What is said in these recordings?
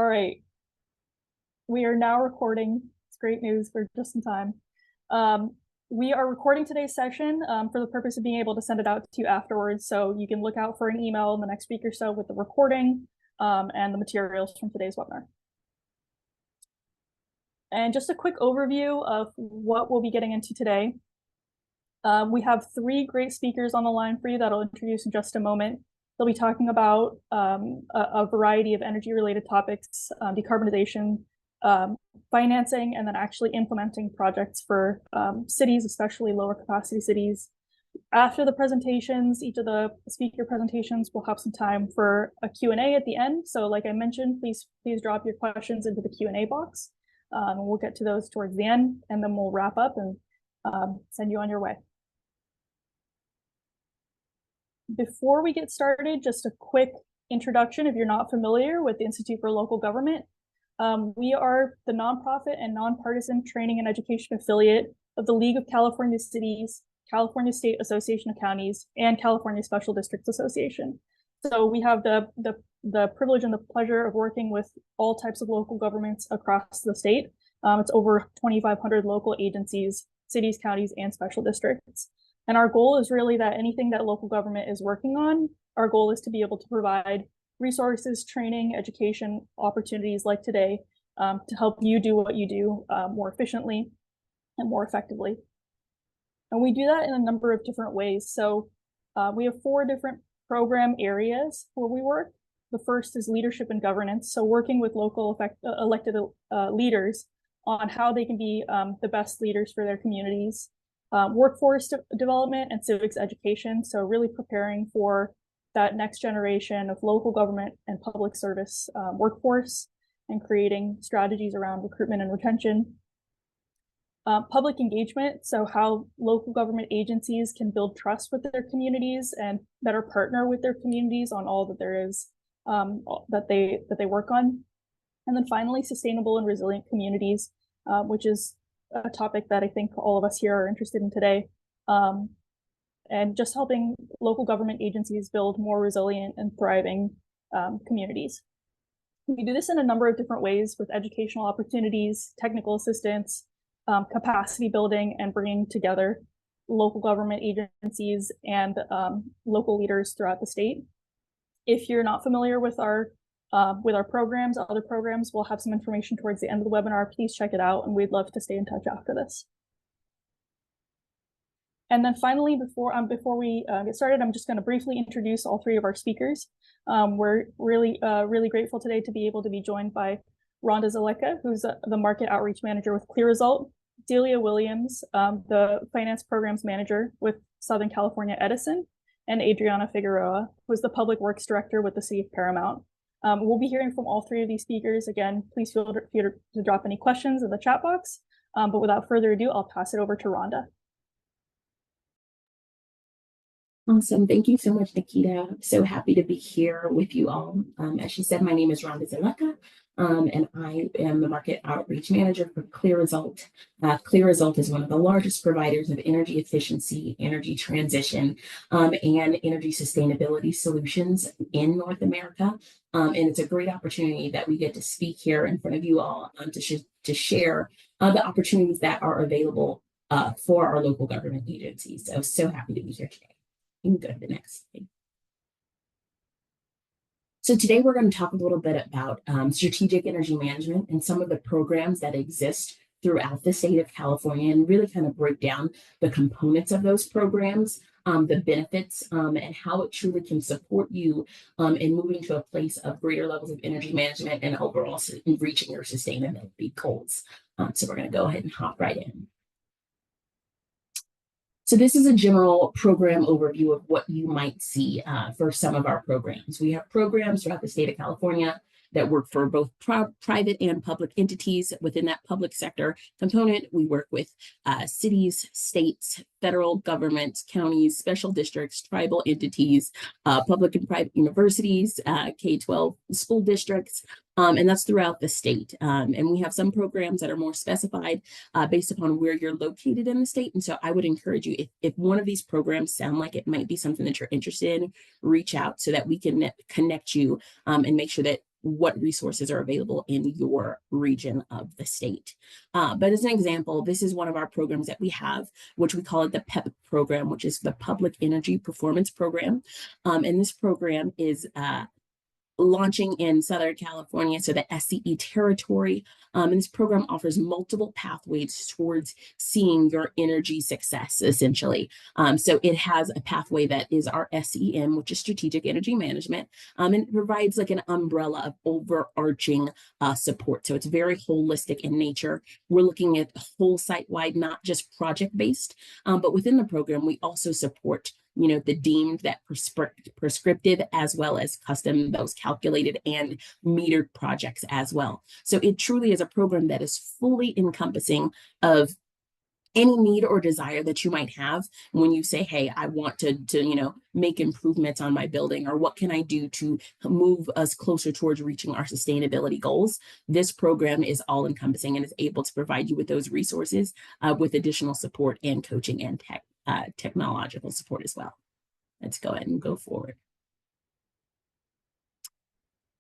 All right, we are now recording. It's great news. We're just in time. We are recording today's session for the purpose of being able to send it out to you afterwards. So you can look out for an email in the next week or so with the recording and the materials from today's webinar. And just a quick overview of what we'll be getting into today. We have three great speakers on the line for you that I'll introduce in just a moment. They'll be talking about a variety of energy-related topics, decarbonization, financing, and then actually implementing projects for cities, especially lower capacity cities. After the presentations, each of the speaker presentations will have some time for a Q&A at the end. So like I mentioned, please drop your questions into the Q&A box. We'll get to those towards the end, and then we'll wrap up and send you on your way. Before we get started, just a quick introduction if you're not familiar with the Institute for Local Government. We are the nonprofit and nonpartisan training and education affiliate of the League of California Cities, California State Association of Counties, and California Special Districts Association. So we have the privilege and the pleasure of working with all types of local governments across the state. It's over 2,500 local agencies, cities, counties, and special districts. And our goal is really that anything that local government is working on, our goal is to be able to provide resources, training, education, opportunities like today to help you do what you do more efficiently and more effectively. And we do that in a number of different ways. So we have 4 different program areas where we work. The first is leadership and governance. So working with local elected leaders on how they can be the best leaders for their communities. Workforce development and civics education. So really preparing for that next generation of local government and public service workforce and creating strategies around recruitment and retention. Public engagement, so how local government agencies can build trust with their communities and better partner with their communities on all that there is that they work on. And then finally, sustainable and resilient communities, which is a topic that I think all of us here are interested in today, and just helping local government agencies build more resilient and thriving communities. We do this in a number of different ways with educational opportunities, technical assistance, capacity building, and bringing together local government agencies and local leaders throughout the state. If you're not familiar with our programs, other programs, we'll have some information towards the end of the webinar. Please check it out, and we'd love to stay in touch after this. And then finally, before we get started, I'm just going to briefly introduce all 3 of our speakers. We're really grateful today to be able to be joined by Rhonda Zaleka, who's the Market Outreach Manager with ClearResult, Delia Williams, the Finance Programs Manager with Southern California Edison, and Adriana Figueroa, who's the Public Works Director with the City of Paramount. We'll be hearing from all 3 of these speakers. Again, please feel free to drop any questions in the chat box. But without further ado, I'll pass it over to Rhonda. Awesome. Thank you so much, Nikita. I'm so happy to be here with you all. As she said, my name is Rhonda Zaleka, and I am the Market Outreach Manager for ClearResult. ClearResult is one of the largest providers of energy efficiency, energy transition, and energy sustainability solutions in North America. And it's a great opportunity that we get to speak here in front of you all to share the opportunities that are available for our local government agencies. So happy to be here today. You can go to the next slide. So today we're going to talk a little bit about strategic energy management and some of the programs that exist throughout the state of California, and really kind of break down the components of those programs, the benefits, and how it truly can support you in moving to a place of greater levels of energy management and overall reaching your sustainability goals. So we're going to go ahead and hop right in. So this is a general program overview of what you might see for some of our programs. We have programs throughout the state of California that work for both private and public entities. Within that public sector component, we work with cities, states, federal governments, counties, special districts, tribal entities, public and private universities, K-12 school districts, and that's throughout the state. And we have some programs that are more specified based upon where you're located in the state. And so I would encourage you, if one of these programs sound like it might be something that you're interested in, reach out so that we can connect you and make sure that what resources are available in your region of the state. But as an example, this is one of our programs that we have, which we call it the PEP program, which is the Public Energy Performance Program. And this program is launching in Southern California, so the SCE territory. And this program offers multiple pathways towards seeing your energy success, essentially. So it has a pathway that is our SEM, which is Strategic Energy Management, and it provides like an umbrella of overarching support. So it's very holistic in nature. We're looking at whole site-wide, not just project-based, but within the program, we also support the deemed, that prescriptive, as well as custom, those calculated and metered projects as well. So it truly is a program that is fully encompassing of any need or desire that you might have when you say, hey, I want to make improvements on my building, or what can I do to move us closer towards reaching our sustainability goals. This program is all encompassing and is able to provide you with those resources with additional support and coaching and technological support as well. Let's go ahead and go forward.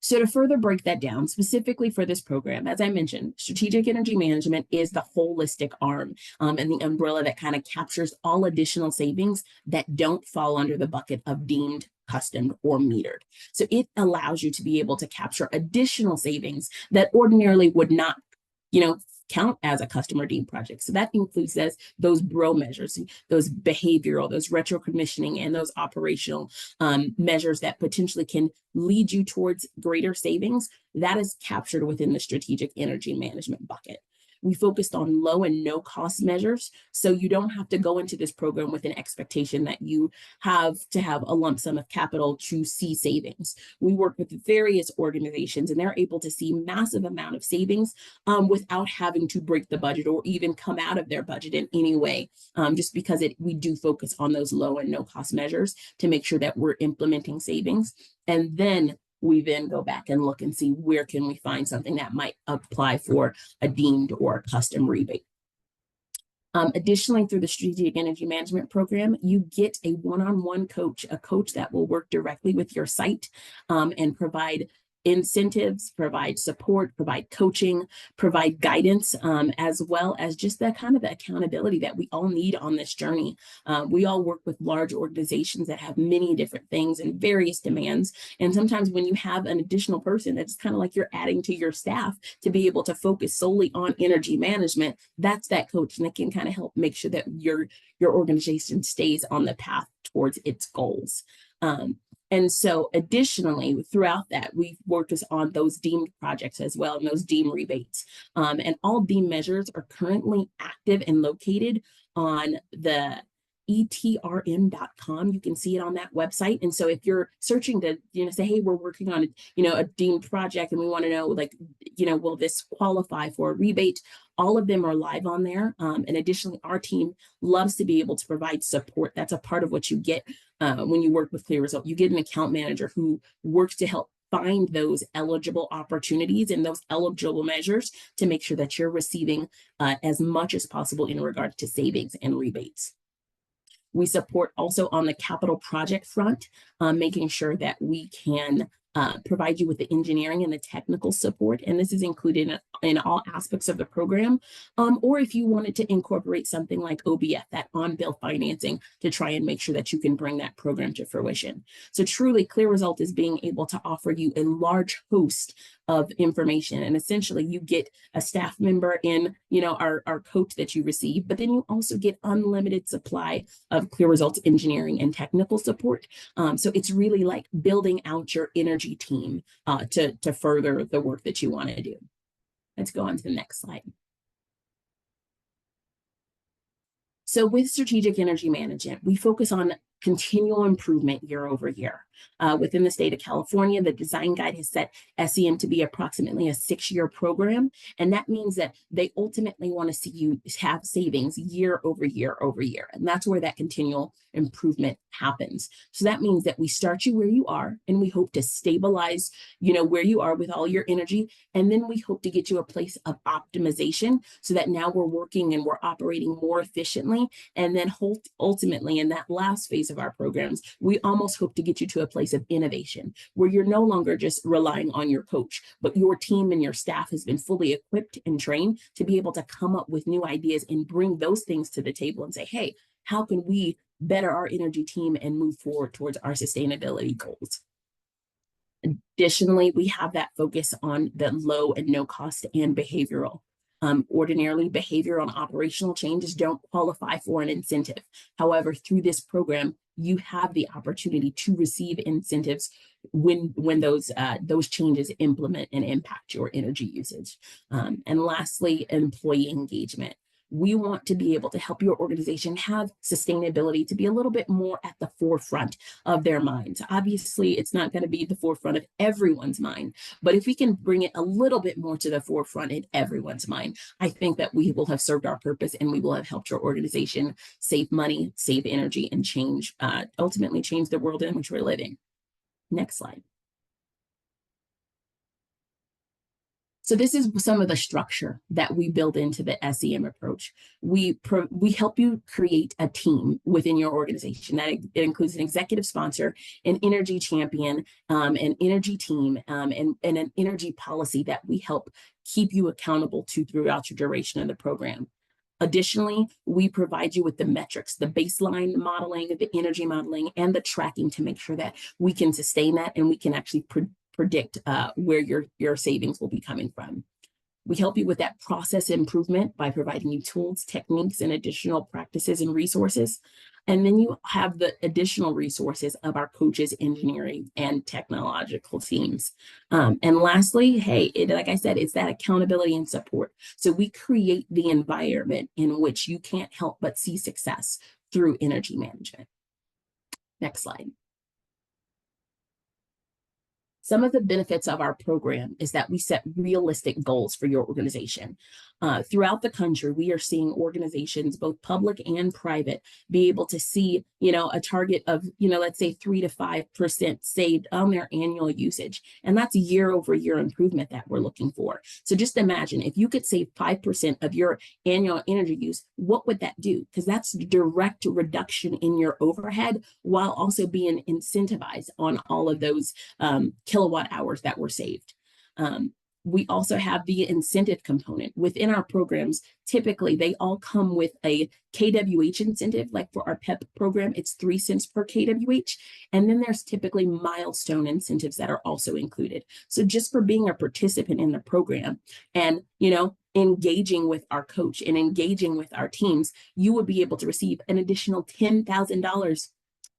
So to further break that down, specifically for this program, as I mentioned, Strategic Energy Management is the holistic arm and the umbrella that kind of captures all additional savings that don't fall under the bucket of deemed, custom, or metered. So it allows you to be able to capture additional savings that ordinarily would not, count as a customer deemed project. So that includes those BRO measures, those behavioral, those retro commissioning, and those operational measures that potentially can lead you towards greater savings. That is captured within the strategic energy management bucket. We focused on low and no cost measures, so you don't have to go into this program with an expectation that you have to have a lump sum of capital to see savings. We work with various organizations, and they're able to see massive amount of savings without having to break the budget or even come out of their budget in any way, just because we do focus on those low and no cost measures to make sure that we're implementing savings. And then we then go back and look and see where can we find something that might apply for a deemed or custom rebate. Additionally, through the Strategic Energy Management Program, you get a one-on-one coach, a coach that will work directly with your site and provide incentives, provide support, provide coaching, provide guidance, as well as just that kind of accountability that we all need on this journey. We all work with large organizations that have many different things and various demands. And sometimes when you have an additional person, it's kind of like you're adding to your staff to be able to focus solely on energy management. That's that coach, and it can kind of help make sure that your organization stays on the path towards its goals. And so additionally, throughout that, we've worked on those deemed projects as well, and those deemed rebates. And all deemed measures are currently active and located on the etrm.com. You can see it on that website. And so if you're searching to, say, hey, we're working on, a deemed project and we want to know, will this qualify for a rebate? All of them are live on there. And additionally, our team loves to be able to provide support. That's a part of what you get when you work with Clear Result. You get an account manager who works to help find those eligible opportunities and those eligible measures to make sure that you're receiving as much as possible in regard to savings and rebates. We support also on the capital project front, making sure that we can provide you with the engineering and the technical support. And this is included in all aspects of the program. Or if you wanted to incorporate something like OBF, that on-bill financing, to try and make sure that you can bring that program to fruition. So truly, Clear Result is being able to offer you a large host of information. And essentially you get a staff member in, our coach that you receive, but then you also get unlimited supply of Clear Results engineering and technical support. So it's really like building out your energy team to further the work that you want to do. Let's go on to the next slide. So with Strategic Energy Management, we focus on continual improvement year over year. Within the state of California, the design guide has set SEM to be approximately a 6-year program. And that means that they ultimately want to see you have savings year over year over year. And that's where that continual improvement happens. So that means that we start you where you are, and we hope to stabilize, where you are with all your energy. And then we hope to get you a place of optimization so that now we're working and we're operating more efficiently. And then ultimately in that last phase use of our programs, we almost hope to get you to a place of innovation where you're no longer just relying on your coach, but your team and your staff has been fully equipped and trained to be able to come up with new ideas and bring those things to the table and say, hey, how can we better our energy team and move forward towards our sustainability goals? Additionally, we have that focus on the low and no cost and behavioral. Ordinarily, behavioral and operational changes don't qualify for an incentive. However, through this program, you have the opportunity to receive incentives when those changes implement and impact your energy usage. And lastly, employee engagement. We want to be able to help your organization have sustainability to be a little bit more at the forefront of their minds. Obviously, it's not going to be the forefront of everyone's mind, but if we can bring it a little bit more to the forefront in everyone's mind, I think that we will have served our purpose and we will have helped your organization save money, save energy, and ultimately change the world in which we're living. Next slide. So this is some of the structure that we build into the SEM approach. We help you create a team within your organization. That it includes an executive sponsor, an energy champion, an energy team, and an energy policy that we help keep you accountable to throughout your duration of the program. Additionally, we provide you with the metrics, the baseline modeling, the energy modeling, and the tracking to make sure that we can sustain that and we can actually predict where your savings will be coming from. We help you with that process improvement by providing you tools, techniques, and additional practices and resources. And then you have the additional resources of our coaches, engineering, and technological teams. And lastly, hey, like I said, it's that accountability and support. So we create the environment in which you can't help but see success through energy management. Next slide. Some of the benefits of our program is that we set realistic goals for your organization. Throughout the country, we are seeing organizations, both public and private, be able to see, a target of, let's say 3 to 5% saved on their annual usage. And that's year over year improvement that we're looking for. So just imagine if you could save 5% of your annual energy use, what would that do? Because that's direct reduction in your overhead while also being incentivized on all of those kilowatt hours that were saved. We also have the incentive component within our programs. Typically, they all come with a kWh incentive. Like for our PEP program, it's 3 cents per kWh. And then there's typically milestone incentives that are also included. So just for being a participant in the program and, engaging with our coach and engaging with our teams, you would be able to receive an additional $10,000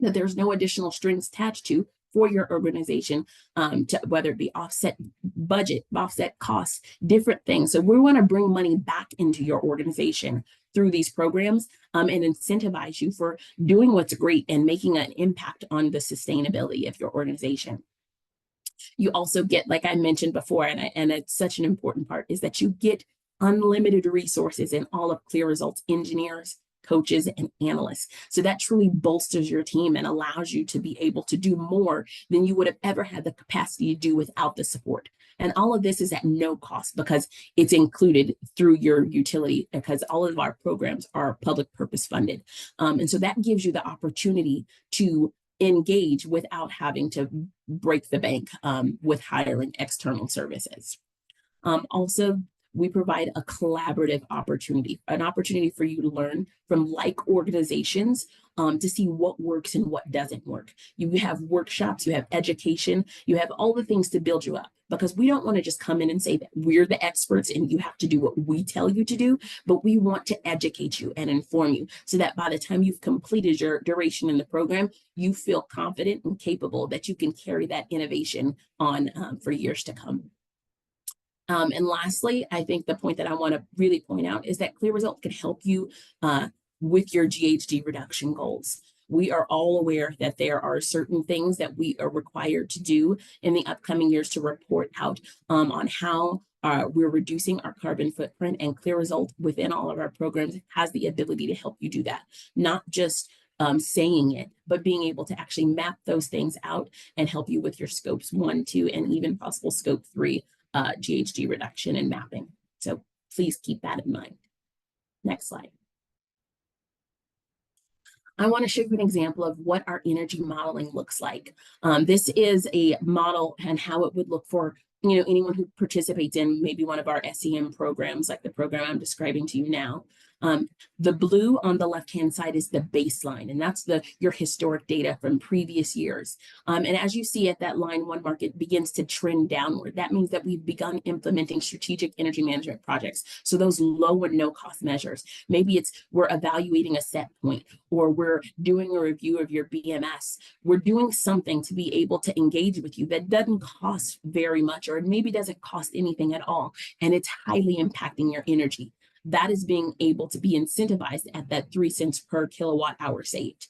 that there's no additional strings attached to for your organization, to whether it be offset budget, offset costs, different things. So we want to bring money back into your organization through these programs and incentivize you for doing what's great and making an impact on the sustainability of your organization. You also get, like I mentioned before, and it's such an important part, is that you get unlimited resources in all of Clear Results engineers, coaches, and analysts. So that truly bolsters your team and allows you to be able to do more than you would have ever had the capacity to do without the support. And all of this is at no cost because it's included through your utility, because all of our programs are public purpose funded. And so that gives you the opportunity to engage without having to break the bank with hiring external services. Also, we provide a collaborative opportunity, an opportunity for you to learn from like organizations to see what works and what doesn't work. You have workshops, you have education, you have all the things to build you up, because we don't want to just come in and say that we're the experts and you have to do what we tell you to do, but we want to educate you and inform you so that by the time you've completed your duration in the program, you feel confident and capable that you can carry that innovation on for years to come. And lastly, I think the point that I want to really point out is that Clear Results can help you with your GHG reduction goals. We are all aware that there are certain things that we are required to do in the upcoming years to report out on how we're reducing our carbon footprint, and Clear Result within all of our programs has the ability to help you do that. Not just saying it, but being able to actually map those things out and help you with your scopes 1, 2, and even possible scope 3 GHG reduction and mapping. So please keep that in mind. Next slide. I want to show you an example of what our energy modeling looks like. This is a model and how it would look for anyone who participates in maybe one of our SEM programs, like the program I'm describing to you now. Um, the blue on the left-hand side is the baseline, and that's your historic data from previous years. And as you see at that line 1 mark, it begins to trend downward. That means that we've begun implementing strategic energy management projects. So those low and no cost measures, maybe it's we're evaluating a set point, or we're doing a review of your BMS. We're doing something to be able to engage with you that doesn't cost very much, or maybe doesn't cost anything at all, and it's highly impacting your energy. That is being able to be incentivized at that 3 cents per kilowatt hour saved.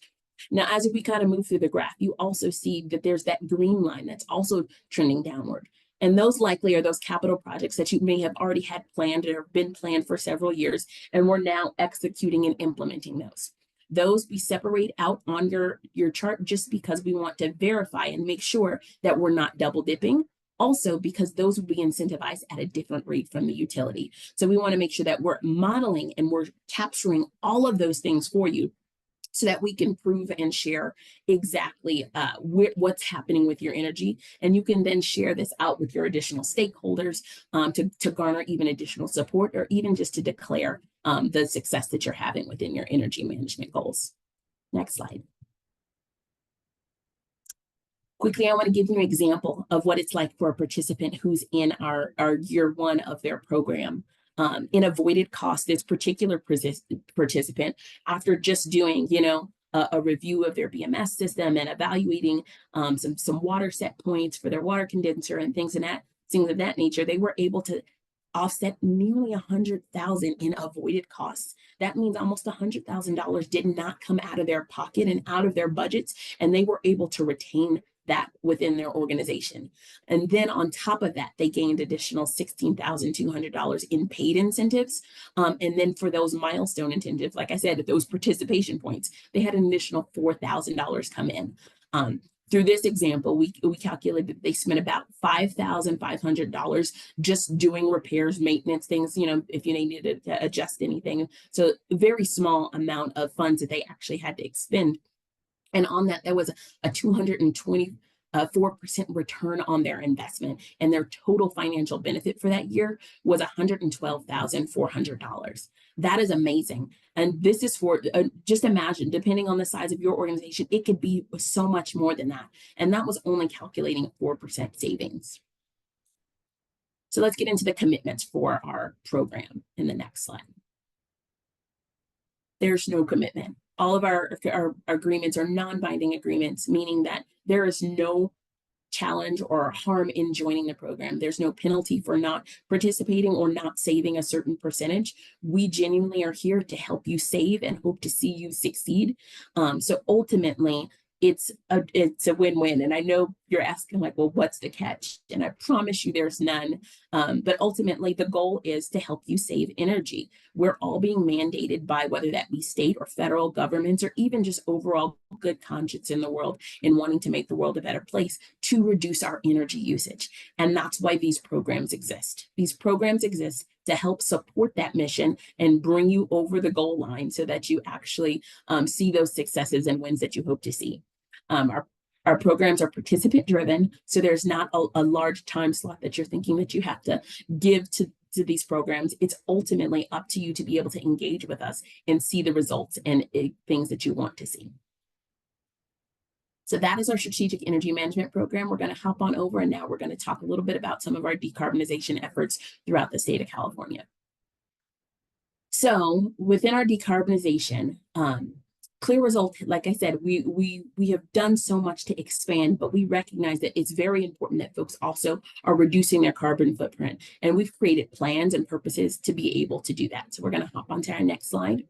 Now, as we kind of move through the graph, you also see that there's that green line that's also trending downward. And those likely are those capital projects that you may have already had planned or been planned for several years, and we're now executing and implementing those. Those we separate out on your chart just because we want to verify and make sure that we're not double dipping. Also, because those will be incentivized at a different rate from the utility. So we want to make sure that we're modeling and we're capturing all of those things for you so that we can prove and share exactly what's happening with your energy. And you can then share this out with your additional stakeholders to garner even additional support, or even just to declare the success that you're having within your energy management goals. Next slide. Quickly, I want to give you an example of what it's like for a participant who's in our year 1 of their program. In avoided cost, this particular participant, after just doing, a review of their BMS system and evaluating some water set points for their water condenser and things of that nature, they were able to offset nearly $100,000 in avoided costs. That means almost $100,000 did not come out of their pocket and out of their budgets, and they were able to retain that within their organization. And then on top of that, they gained additional $16,200 in paid incentives. And then for those milestone incentives, like I said, those participation points, they had an additional $4,000 come in. Through this example, we calculated they spent about $5,500 just doing repairs, maintenance, things, if you needed to adjust anything. So a very small amount of funds that they actually had to expend. And on that, there was a 224% return on their investment, and their total financial benefit for that year was $112,400. That is amazing. And this is for, just imagine, depending on the size of your organization, it could be so much more than that. And that was only calculating 4% savings. So let's get into the commitments for our program in the next slide. There's no commitment. All of our agreements are non-binding agreements, meaning that there is no challenge or harm in joining the program. There's no penalty for not participating or not saving a certain percentage. We genuinely are here to help you save and hope to see you succeed. So ultimately, it's a win-win. And I know you're asking, like, well, what's the catch? And I promise you there's none. But ultimately, the goal is to help you save energy. We're all being mandated by, whether that be state or federal governments, or even just overall good conscience in the world, in wanting to make the world a better place, to reduce our energy usage. And that's why these programs exist. These programs exist to help support that mission and bring you over the goal line so that you actually see those successes and wins that you hope to see. Our programs are participant driven, so there's not a large time slot that you're thinking that you have to give to these programs. It's ultimately up to you to be able to engage with us and see the results and things that you want to see. So that is our strategic energy management program. We're going to hop on over, and now we're going to talk a little bit about some of our decarbonization efforts throughout the state of California. So within our decarbonization, Clear Result, like I said, we have done so much to expand, but we recognize that it's very important that folks also are reducing their carbon footprint. And we've created plans and purposes to be able to do that. So we're going to hop onto our next slide.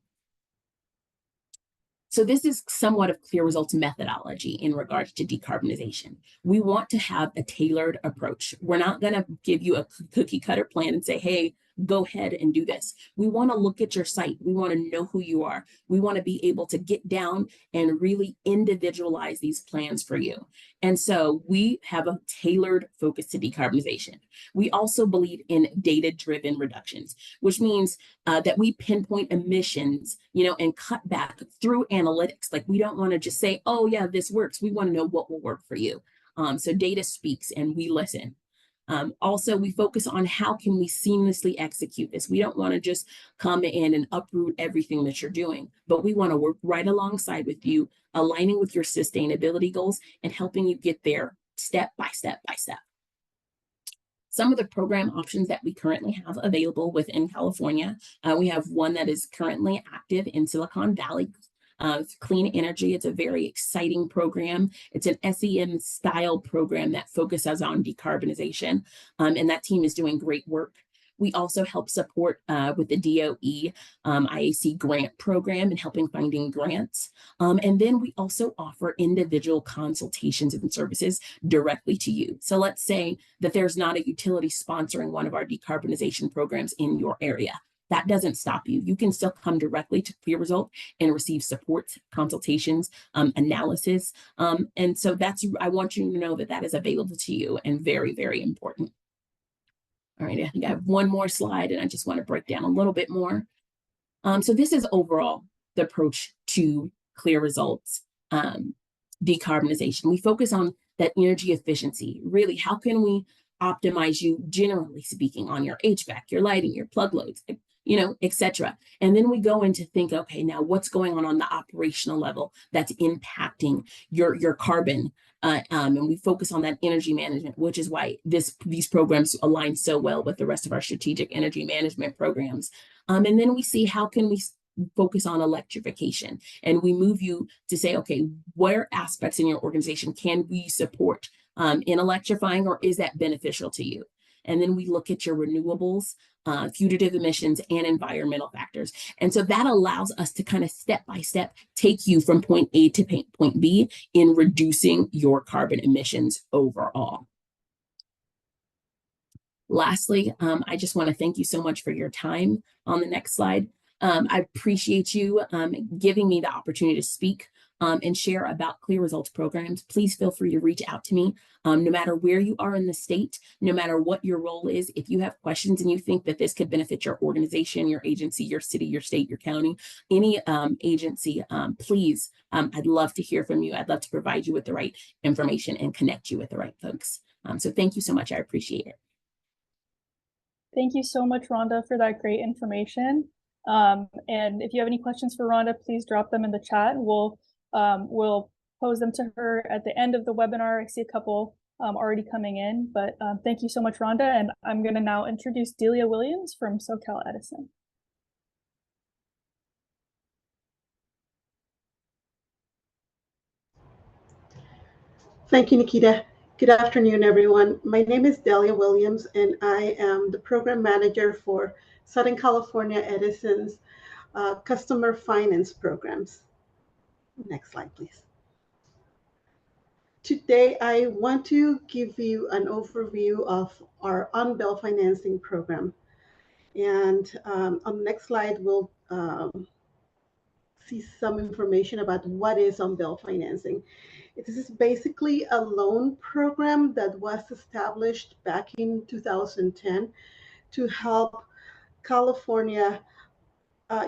So this is somewhat of Clear Results methodology in regards to decarbonization. We want to have a tailored approach. We're not going to give you a cookie cutter plan and say, hey, go ahead and do this. We want to look at your site. We want to know who you are. We want to be able to get down and really individualize these plans for you. And so we have a tailored focus to decarbonization. We also believe in data-driven reductions, which means that we pinpoint emissions, and cut back through analytics. Like, we don't want to just say, oh yeah, this works. We want to know what will work for you. So data speaks and we listen. Also, we focus on how can we seamlessly execute this. We don't want to just come in and uproot everything that you're doing, but we want to work right alongside with you, aligning with your sustainability goals and helping you get there step by step by step. Some of the program options that we currently have available within California, we have one that is currently active in Silicon Valley. Clean energy. It's a very exciting program. It's an SEM style program that focuses on decarbonization, and that team is doing great work. We also help support with the DOE IAC grant program and helping finding grants. And then we also offer individual consultations and services directly to you. So let's say that there's not a utility sponsoring one of our decarbonization programs in your area. That doesn't stop you. You can still come directly to ClearResult and receive support, consultations, analysis. And so I want you to know that that is available to you and very, very important. All right, I think I have one more slide and I just want to break down a little bit more. So this is overall the approach to ClearResult's decarbonization. We focus on that energy efficiency. Really, how can we optimize you, generally speaking, on your HVAC, your lighting, your plug loads, etc. And then we go in to think, okay, now what's going on the operational level that's impacting your carbon, and we focus on that energy management, which is why these programs align so well with the rest of our strategic energy management programs. And then we see how can we focus on electrification, and we move you to say, okay, where aspects in your organization can we support in electrifying, or is that beneficial to you? And then we look at your renewables, fugitive emissions, and environmental factors. And so that allows us to kind of step by step take you from point A to point B in reducing your carbon emissions overall. Lastly, I just want to thank you so much for your time. On the next slide, I appreciate you giving me the opportunity to speak and share about ClearResult's programs. Please feel free to reach out to me, no matter where you are in the state, no matter what your role is. If you have questions and you think that this could benefit your organization, your agency, your city, your state, your county, any agency, please, I'd love to hear from you. I'd love to provide you with the right information and connect you with the right folks. So thank you so much. I appreciate it. Thank you so much, Rhonda, for that great information. And if you have any questions for Rhonda, please drop them in the chat. We'll pose them to her at the end of the webinar. I see a couple already coming in, but thank you so much, Rhonda. And I'm going to now introduce Delia Williams from SoCal Edison. Thank you, Nikita. Good afternoon, everyone. My name is Delia Williams, and I am the program manager for Southern California Edison's customer finance programs. Next slide, please. Today, I want to give you an overview of our on-bill financing program. And on the next slide, we'll see some information about what is on-bill financing. This is basically a loan program that was established back in 2010 to help California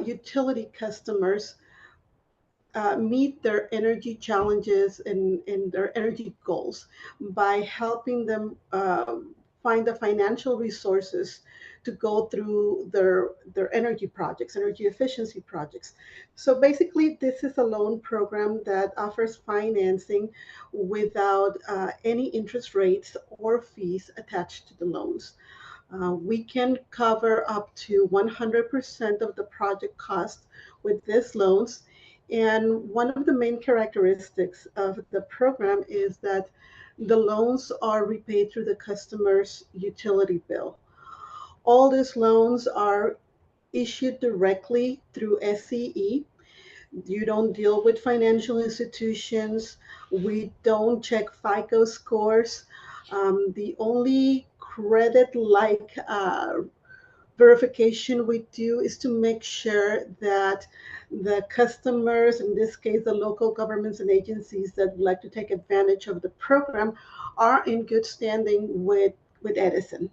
utility customers meet their energy challenges and their energy goals by helping them find the financial resources to go through their energy projects, energy efficiency projects. So basically, this is a loan program that offers financing without any interest rates or fees attached to the loans. We can cover up to 100% of the project cost with these loans. And one of the main characteristics of the program is that the loans are repaid through the customer's utility bill. All these loans are issued directly through SCE. You don't deal with financial institutions. We don't check FICO scores. The only credit-like verification we do is to make sure that the customers, in this case, the local governments and agencies that would like to take advantage of the program, are in good standing with Edison.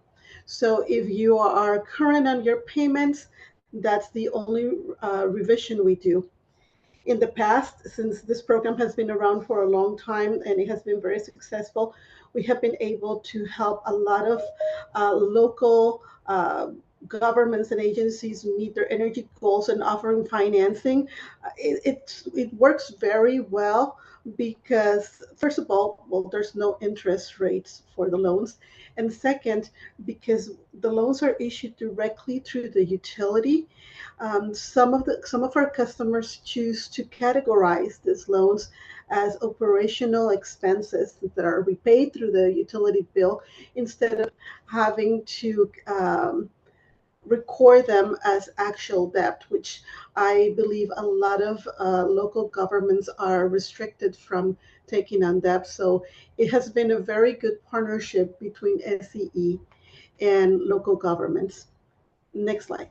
So if you are current on your payments, that's the only revision we do. In the past, since this program has been around for a long time and it has been very successful, we have been able to help a lot of local governments and agencies meet their energy goals and offering financing. It works very well because, first of all, well, there's no interest rates for the loans. And second, because the loans are issued directly through the utility, some of our customers choose to categorize these loans as operational expenses that are repaid through the utility bill instead of having to record them as actual debt, which I believe a lot of local governments are restricted from taking on debt. So it has been a very good partnership between SCE and local governments. Next slide.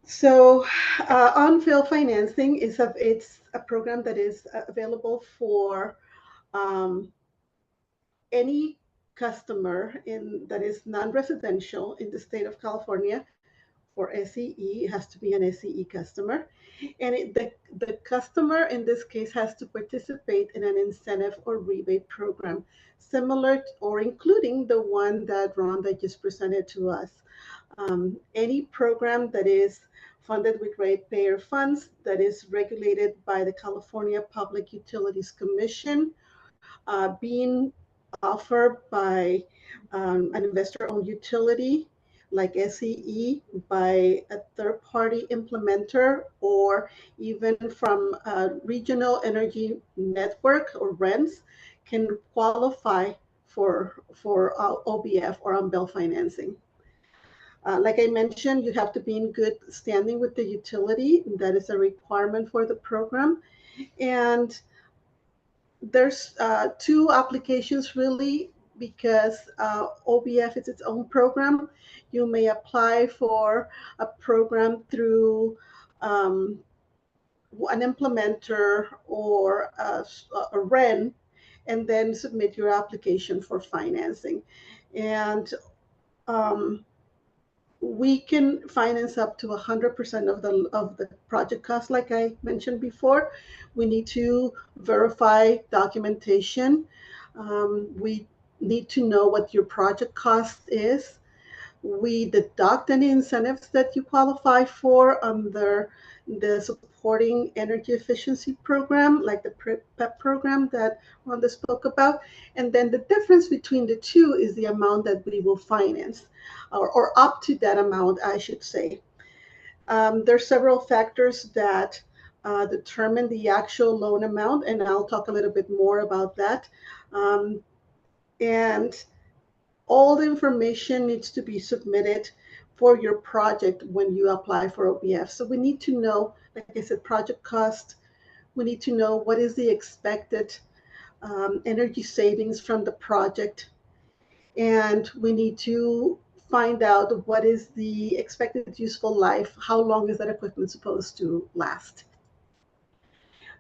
So, on-fill financing it's a program that is available for any customer that is non-residential in the state of California. For SCE, it has to be an SCE customer, and the customer in this case has to participate in an incentive or rebate program, similar or including the one that Rhonda just presented to us. Any program that is funded with ratepayer funds, that is regulated by the California Public Utilities Commission, being offered by an investor-owned utility like SCE, by a third-party implementer, or even from a regional energy network or RENs, can qualify for OBF or on-bill financing. Like I mentioned, you have to be in good standing with the utility. That is a requirement for the program. And there's two applications really, because OBF is its own program. You may apply for a program through an implementer or a REN, and then submit your application for financing. And we can finance up to 100% of the project cost, like I mentioned before. We need to verify documentation. We need to know what your project cost is. We deduct any incentives that you qualify for under the supporting energy efficiency program, like the PEP program that Rhonda spoke about. And then the difference between the two is the amount that we will finance, or up to that amount, I should say. There's several factors that determine the actual loan amount, and I'll talk a little bit more about that. And all the information needs to be submitted for your project when you apply for OBF. So we need to know, like I said, project cost. We need to know what is the expected energy savings from the project. And we need to find out what is the expected useful life. How long is that equipment supposed to last?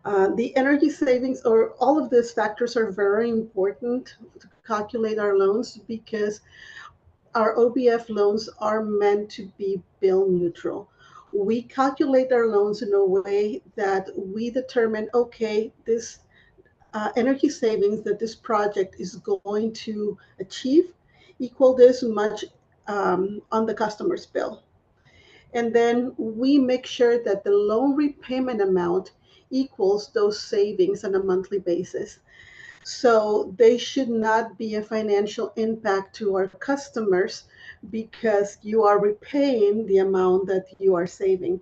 The energy savings, or all of these factors, are very important to calculate our loans, because our OBF loans are meant to be bill neutral. We calculate our loans in a way that we determine, okay, this energy savings that this project is going to achieve equal this much on the customer's bill. And then we make sure that the loan repayment amount equals those savings on a monthly basis. So they should not be a financial impact to our customers, because you are repaying the amount that you are saving.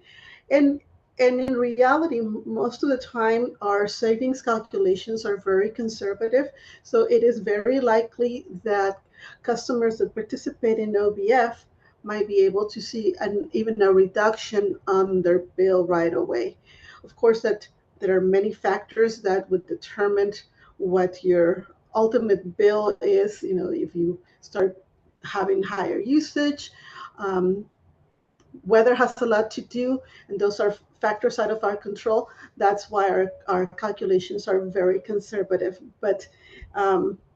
And in reality, most of the time, our savings calculations are very conservative. So it is very likely that customers that participate in OBF might be able to see even a reduction on their bill right away. Of course, that there are many factors that would determine what your ultimate bill is, if you start having higher usage. Um, Weather has a lot to do, and those are factors out of our control. That's why our calculations are very conservative. But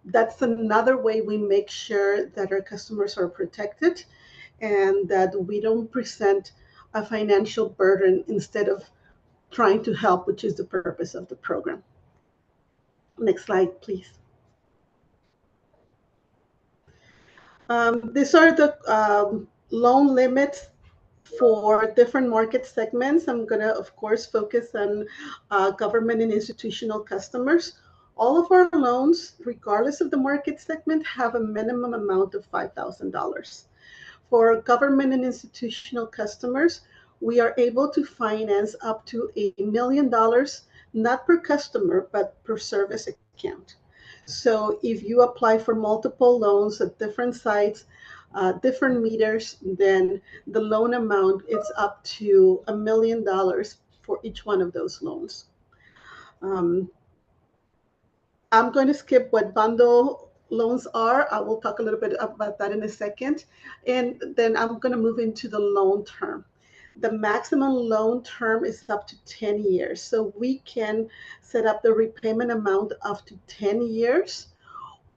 that's another way we make sure that our customers are protected and that we don't present a financial burden instead of trying to help, which is the purpose of the program. Next slide, please. These are the loan limits for different market segments. I'm going to, of course, focus on government and institutional customers. All of our loans, regardless of the market segment, have a minimum amount of $5,000. For government and institutional customers, we are able to finance up to $1 million, not per customer, but per service account. So if you apply for multiple loans at different sites, different meters, then the loan amount is up to $1 million for each one of those loans. I'm going to skip what bundle loans are. I will talk a little bit about that in a second. And then I'm going to move into the loan term. The maximum loan term is up to 10 years. So we can set up the repayment amount up to 10 years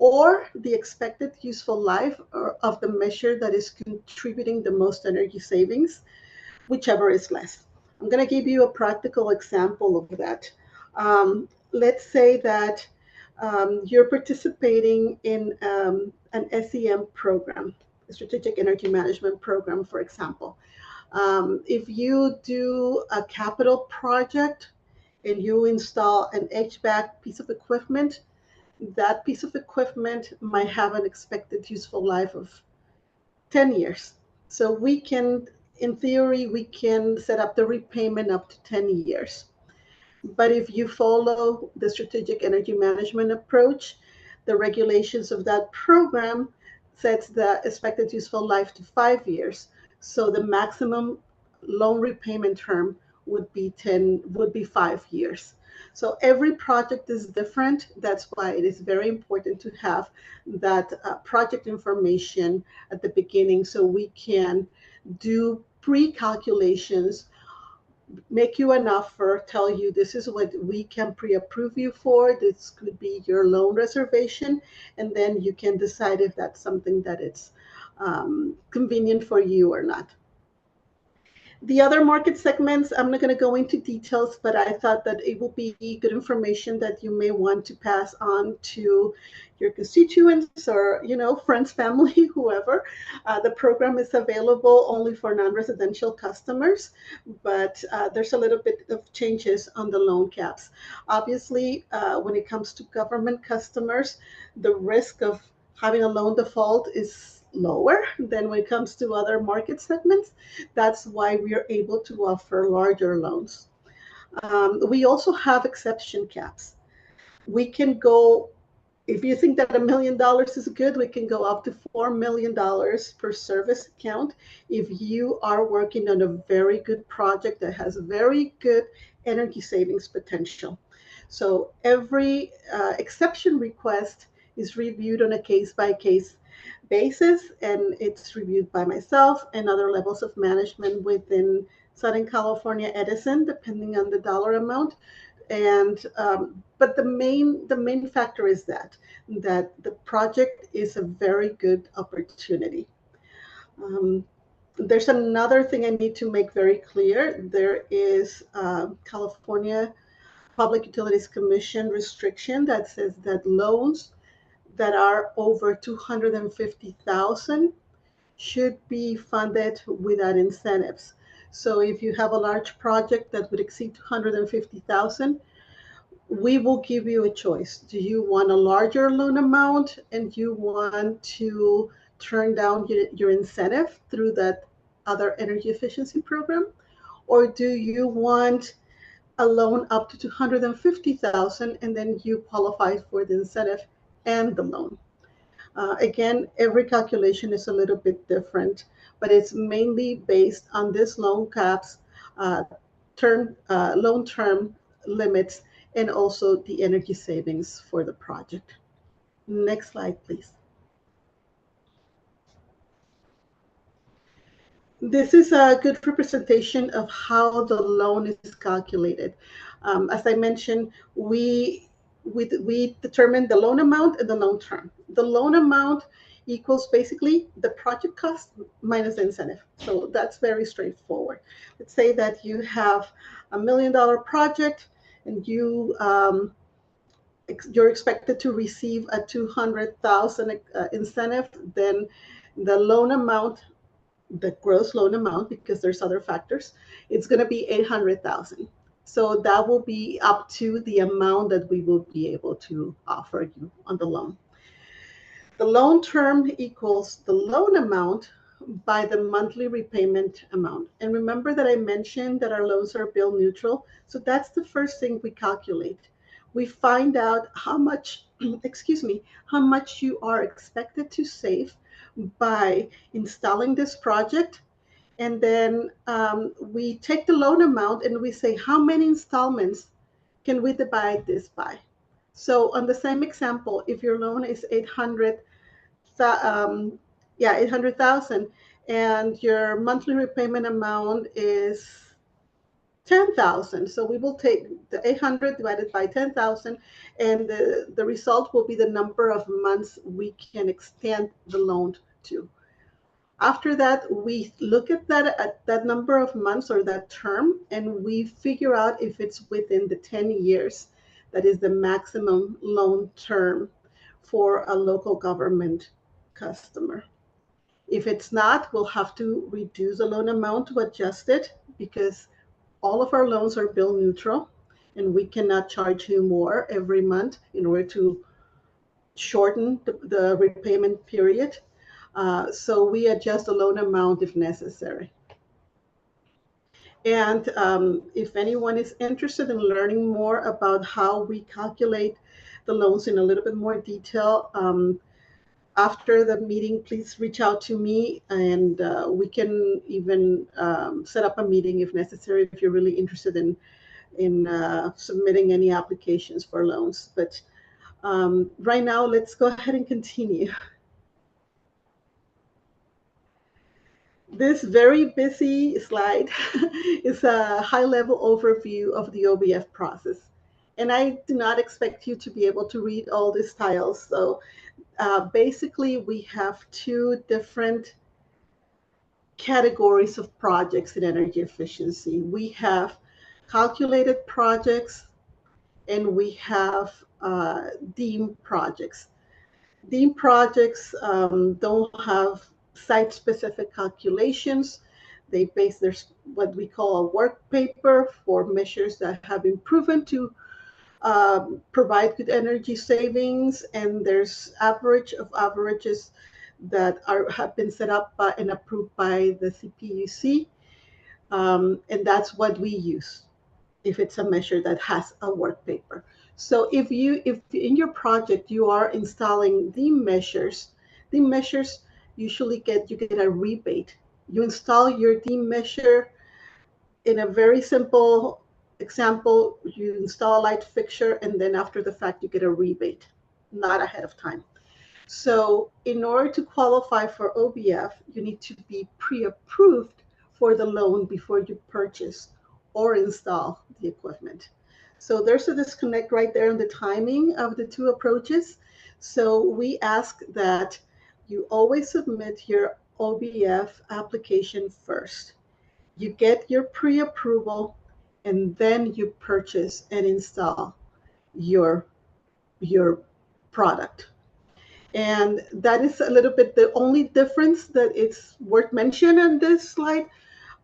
or the expected useful life of the measure that is contributing the most energy savings, whichever is less. I'm going to give you a practical example of that. Let's say that you're participating in an SEM program, a strategic energy management program, for example. If you do a capital project and you install an HVAC piece of equipment, that piece of equipment might have an expected useful life of 10 years. So we can, in theory, we can set up the repayment up to 10 years. But if you follow the strategic energy management approach, the regulations of that program sets the expected useful life to 5 years. So the maximum loan repayment term would be 5 years. So every project is different. That's why it is very important to have that project information at the beginning so we can do pre-calculations, make you an offer, tell you this is what we can pre-approve you for, this could be your loan reservation, and then you can decide if that's something that it's convenient for you or not. The other market segments, I'm not going to go into details, but I thought that it will be good information that you may want to pass on to your constituents or, friends, family, whoever. The program is available only for non-residential customers, but there's a little bit of changes on the loan caps. Obviously, when it comes to government customers, the risk of having a loan default is lower than when it comes to other market segments. That's why we are able to offer larger loans. We also have exception caps. We can go, if you think that $1 million is good, we can go up to $4 million per service account if you are working on a very good project that has very good energy savings potential. So every exception request is reviewed on a case-by-case basis, and it's reviewed by myself and other levels of management within Southern California Edison, depending on the dollar amount. And but the main factor is that the project is a very good opportunity. There's another thing I need to make very clear. There is California Public Utilities Commission restriction that says that loans that are over 250,000 should be funded without incentives. So if you have a large project that would exceed 250,000, we will give you a choice. Do you want a larger loan amount and you want to turn down your incentive through that other energy efficiency program? Or do you want a loan up to 250,000 and then you qualify for the incentive and the loan? Again, every calculation is a little bit different, but it's mainly based on this loan caps, loan term limits, and also the energy savings for the project. Next slide, please. This is a good representation of how the loan is calculated. As I mentioned, we determine the loan amount and the loan term. The loan amount equals basically the project cost minus the incentive. So that's very straightforward. Let's say that you have $1 million project and you're expected to receive a 200,000 incentive. Then the loan amount, the gross loan amount, because there's other factors, it's going to be 800,000. So that will be up to the amount that we will be able to offer you on the loan. The loan term equals the loan amount by the monthly repayment amount. And remember that I mentioned that our loans are bill neutral. So that's the first thing we calculate. We find out how much, excuse me, how much you are expected to save by installing this project. And then we take the loan amount and we say, how many installments can we divide this by? So on the same example, if your loan is 800,000 and your monthly repayment amount is 10,000. So we will take the 800 divided by 10,000, and the result will be the number of months we can extend the loan to. After that, we look at that number of months or that term, and we figure out if it's within the 10 years. That is the maximum loan term for a local government customer. If it's not, we'll have to reduce the loan amount to adjust it, because all of our loans are bill neutral and we cannot charge you more every month in order to shorten the repayment period. So we adjust the loan amount if necessary. And if anyone is interested in learning more about how we calculate the loans in a little bit more detail, after the meeting, please reach out to me, and we can even set up a meeting if necessary, if you're really interested in submitting any applications for loans. But right now, let's go ahead and continue. This very busy slide is a high-level overview of the OBF process. And I do not expect you to be able to read all these tiles. So basically, we have two different categories of projects in energy efficiency. We have calculated projects and we have deemed projects. Deemed projects don't have site-specific calculations. They base their what we call a work paper for measures that have been proven to provide good energy savings, and there's average of averages that have been set up by, and approved by the CPUC, and that's what we use if it's a measure that has a work paper. So if in your project you are installing the measures usually you get a rebate. You install your D measure in a very simple example. You install a light fixture, and then after the fact you get a rebate, not ahead of time. So in order to qualify for OBF, you need to be pre-approved for the loan before you purchase or install the equipment. So there's a disconnect right there in the timing of the two approaches. So we ask that you always submit your OBF application first. You get your pre-approval, and then you purchase and install your product. And that is a little bit the only difference that it's worth mentioning on this slide.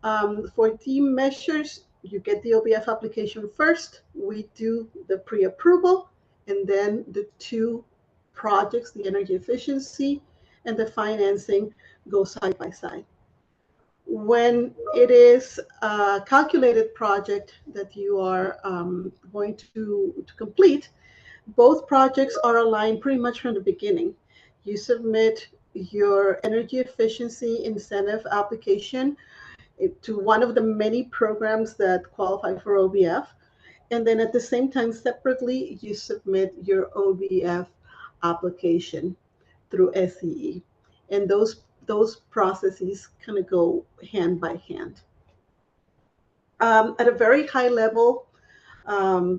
For team measures, you get the OBF application first. We do the pre-approval, and then the two projects, the energy efficiency and the financing, go side by side. When it is a calculated project that you are going to complete, both projects are aligned pretty much from the beginning. You submit your energy efficiency incentive application to one of the many programs that qualify for OBF. And then at the same time, separately, you submit your OBF application through SCE. And those processes kind of go hand by hand. At a very high level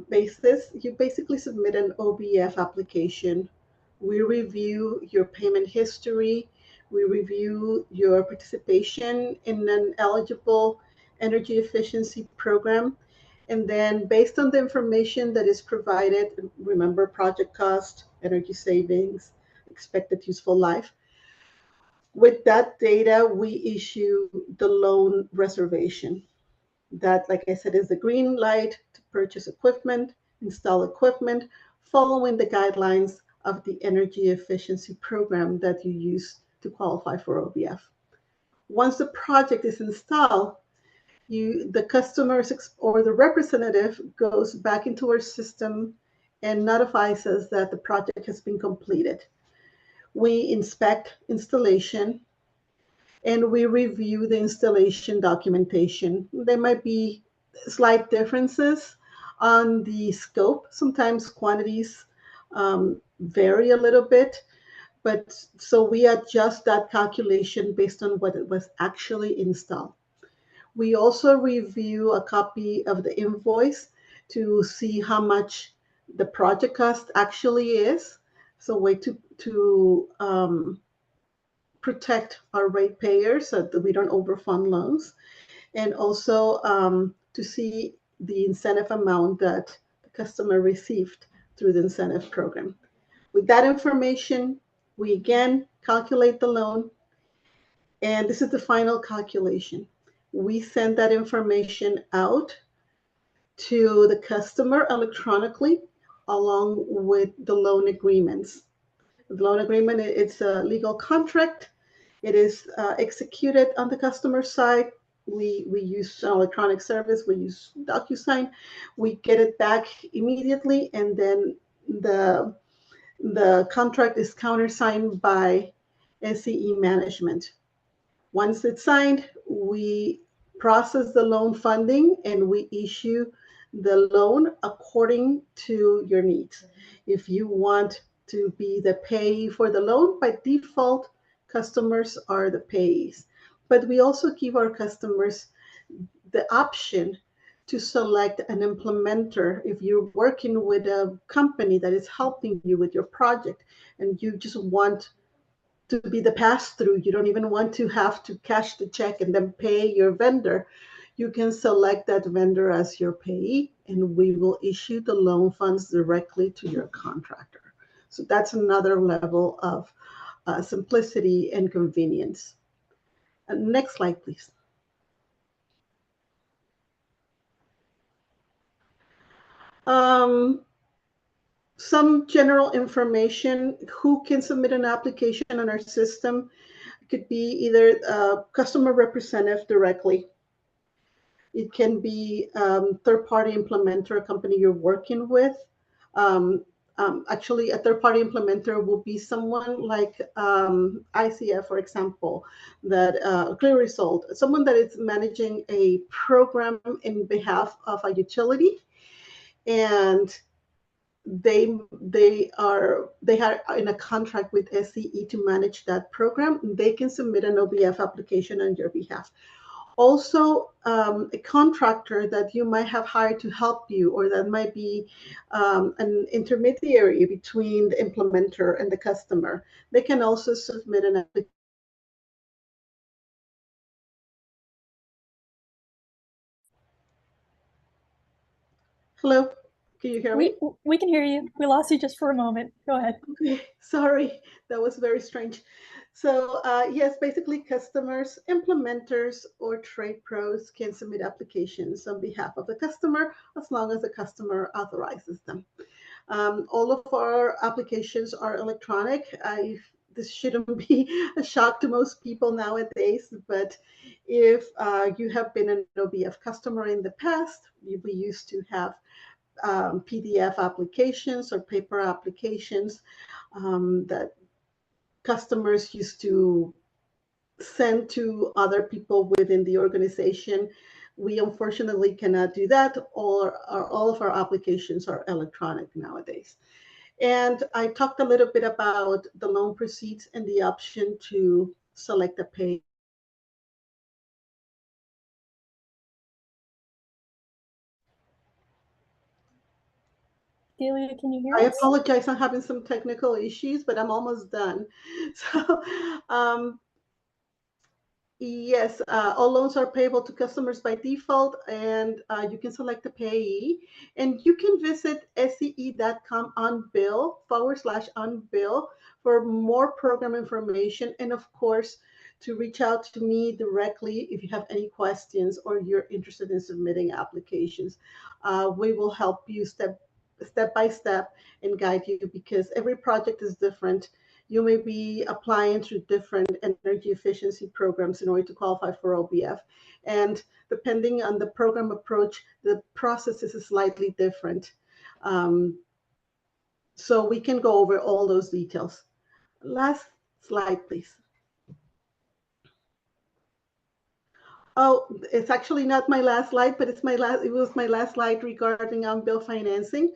basis, you basically submit an OBF application. We review your payment history. We review your participation in an eligible energy efficiency program. And then based on the information that is provided, remember project cost, energy savings, expected useful life. With that data, we issue the loan reservation. That, like I said, is the green light to purchase equipment, install equipment, following the guidelines of the energy efficiency program that you use to qualify for OBF. Once the project is installed, the customer or the representative goes back into our system and notifies us that the project has been completed. We inspect installation and we review the installation documentation. There might be slight differences on the scope. Sometimes quantities vary a little bit, but so we adjust that calculation based on what it was actually installed. We also review a copy of the invoice to see how much the project cost actually is. So way to protect our ratepayers so that we don't overfund loans, and also to see the incentive amount that the customer received through the incentive program. With that information, we again calculate the loan, and this is the final calculation. We send that information out to the customer electronically along with the loan agreements. The loan agreement, it's a legal contract. It is executed on the customer side. We use electronic service. We use DocuSign. We get it back immediately, and then the contract is countersigned by SCE management. Once it's signed, we process the loan funding and we issue the loan according to your needs. If you want to be the payee for the loan, by default, customers are the payees. But we also give our customers the option to select an implementer. If you're working with a company that is helping you with your project and you just want to be the pass-through, you don't even want to have to cash the check and then pay your vendor, you can select that vendor as your payee, and we will issue the loan funds directly to your contractor. So that's another level of simplicity and convenience. Next slide, please. Some general information: who can submit an application on our system. It could be either a customer representative directly. It can be third-party implementer, a company you're working with. Actually, a third-party implementer will be someone like ICF, for example, that Clear Result, someone that is managing a program in behalf of a utility, and they are in a contract with SCE to manage that program. They can submit an OBF application on your behalf. Also, a contractor that you might have hired to help you, or that might be an intermediary between the implementer and the customer, they can also submit an application. Hello, can you hear me? We can hear you. We lost you just for a moment. Go ahead. Okay, sorry, that was very strange. So yes, basically customers, implementers, or trade pros can submit applications on behalf of the customer as long as the customer authorizes them. All of our applications are electronic. This shouldn't be a shock to most people nowadays, but if you have been an OBF customer in the past, we used to have PDF applications or paper applications that customers used to send to other people within the organization. We unfortunately cannot do that. All of our applications are electronic nowadays. And I talked a little bit about the loan proceeds and the option to select a pay. Delia, can you hear I us? apologize, I'm having some technical issues, but I'm almost done. So, yes, all loans are payable to customers by default, and you can select a payee. And you can visit scE.com on bill /on bill for more program information. And of course, to reach out to me directly if you have any questions or you're interested in submitting applications. We will help you step by step and guide you because every project is different. You may be applying to different energy efficiency programs in order to qualify for OBF. And depending on the program approach, the process is slightly different. So we can go over all those details. Last slide, please. Oh, it's actually not my last slide, but it was my last slide regarding bill financing.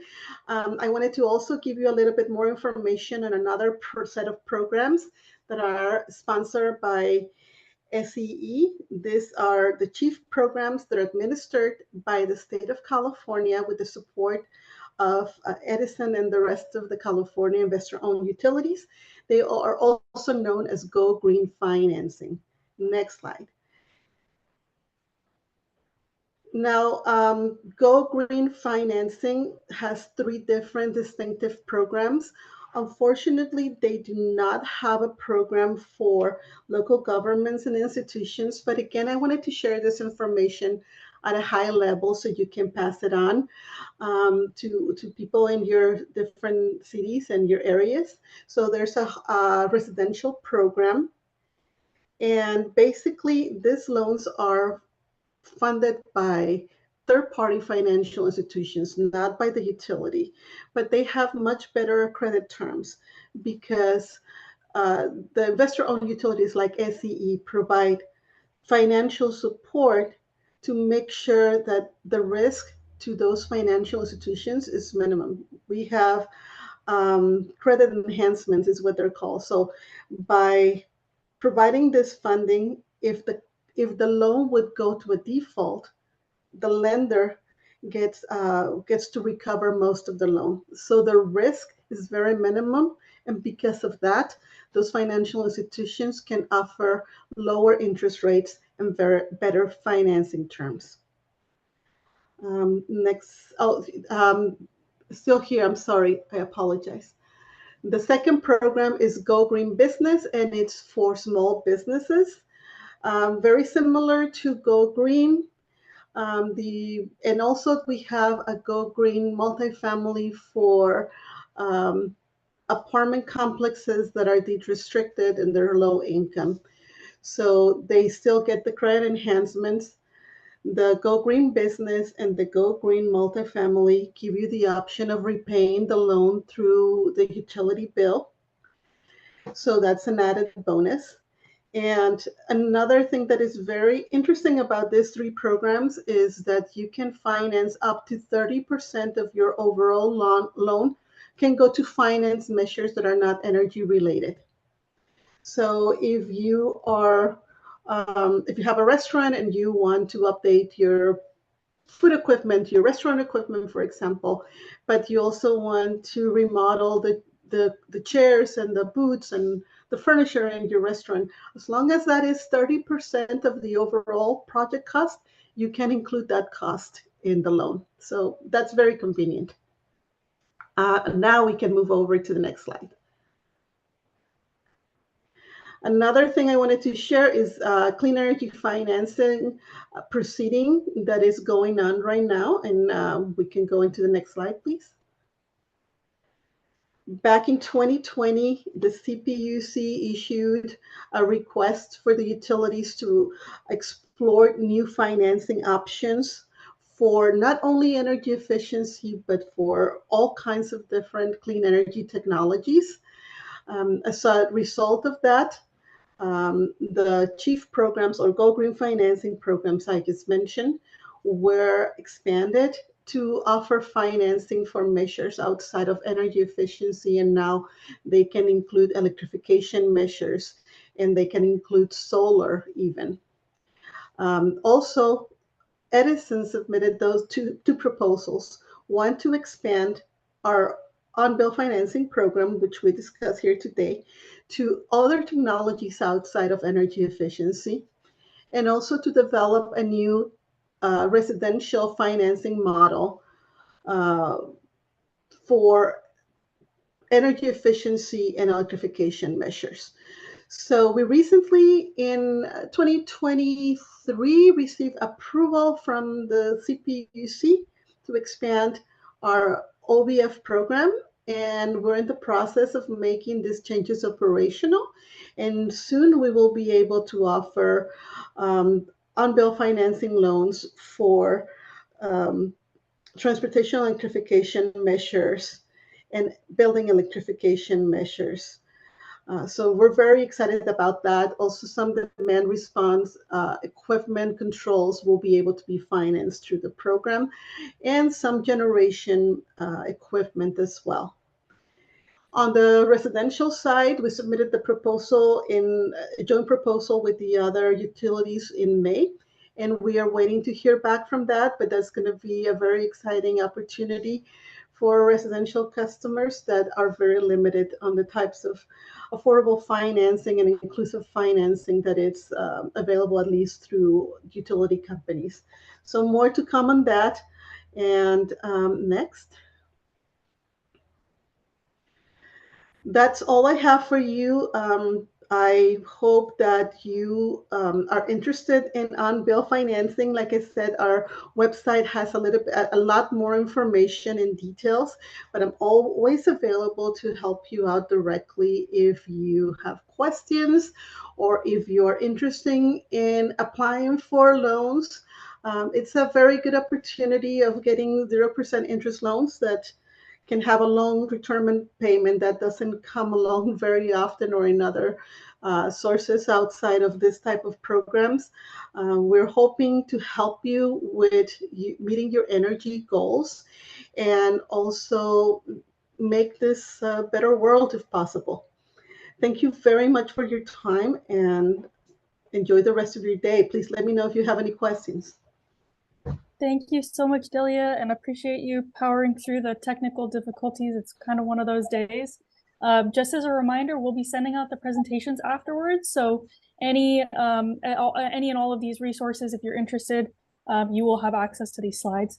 I wanted to also give you a little bit more information on another set of programs that are sponsored by SEE. These are the chief programs that are administered by the state of California with the support of Edison and the rest of the California investor-owned utilities. They are also known as Go Green Financing. Next slide. Now, Go Green Financing has 3 different distinctive programs. Unfortunately, they do not have a program for local governments and institutions. But again, I wanted to share this information at a high level so you can pass it on to people in your different cities and your areas. So there's a residential program. And basically, these loans are funded by third-party financial institutions, not by the utility, but they have much better credit terms because the investor-owned utilities like SCE provide financial support to make sure that the risk to those financial institutions is minimum. We have credit enhancements is what they're called. So by providing this funding, if the loan would go to a default, the lender gets to recover most of the loan. So the risk is very minimum, and because of that, those financial institutions can offer lower interest rates and better financing terms. Next, still here. I'm sorry. I apologize. The second program is Go Green Business, and it's for small businesses. Very similar to Go Green. And also we have a Go Green multifamily for apartment complexes that are deed restricted and they're low income. So they still get the credit enhancements. The Go Green Business and the Go Green multifamily give you the option of repaying the loan through the utility bill. So that's an added bonus. And another thing that is very interesting about these 3 programs is that you can finance up to 30% of your overall loan can go to finance measures that are not energy related. So if you have a restaurant and you want to update your food equipment, your restaurant equipment, for example, but you also want to remodel the chairs and the booths and the furniture in your restaurant, as long as that is 30% of the overall project cost, you can include that cost in the loan. So that's very convenient. Now we can move over to the next slide. Another thing I wanted to share is clean energy financing proceeding that is going on right now. And we can go into the next slide, please. Back in 2020, the CPUC issued a request for the utilities to explore new financing options for not only energy efficiency, but for all kinds of different clean energy technologies. As a result of that, the chief programs or Go Green financing programs I just mentioned were expanded to offer financing for measures outside of energy efficiency, and now they can include electrification measures, and they can include solar even. Also, Edison submitted those two proposals, one to expand our on-bill financing program, which we discuss here today, to other technologies outside of energy efficiency, and also to develop a new residential financing model for energy efficiency and electrification measures. So we recently, in 2023, received approval from the CPUC to expand our OBF program, and we're in the process of making these changes operational. And soon we will be able to offer on-bill financing loans for transportation electrification measures and building electrification measures. So we're very excited about that. Also, some demand response equipment controls will be able to be financed through the program, and some generation equipment as well. On the residential side, we submitted the proposal in a joint proposal with the other utilities in May, and we are waiting to hear back from that, but that's going to be a very exciting opportunity for residential customers that are very limited on the types of affordable financing and inclusive financing that is available, at least through utility companies. So more to come on that. And next. That's all I have for you. I hope that you are interested in on-bill financing. Like I said, our website has a lot more information and details, but I'm always available to help you out directly if you have questions or if you're interested in applying for loans. It's a very good opportunity of getting 0% interest loans that can have a long retirement payment that doesn't come along very often or in other sources outside of this type of programs. We're hoping to help you with meeting your energy goals and also make this a better world if possible. Thank you very much for your time and enjoy the rest of your day. Please let me know if you have any questions. Thank you so much, Delia, and appreciate you powering through the technical difficulties. It's kind of one of those days. Just as a reminder, we'll be sending out the presentations afterwards. So any and all of these resources, if you're interested, you will have access to these slides.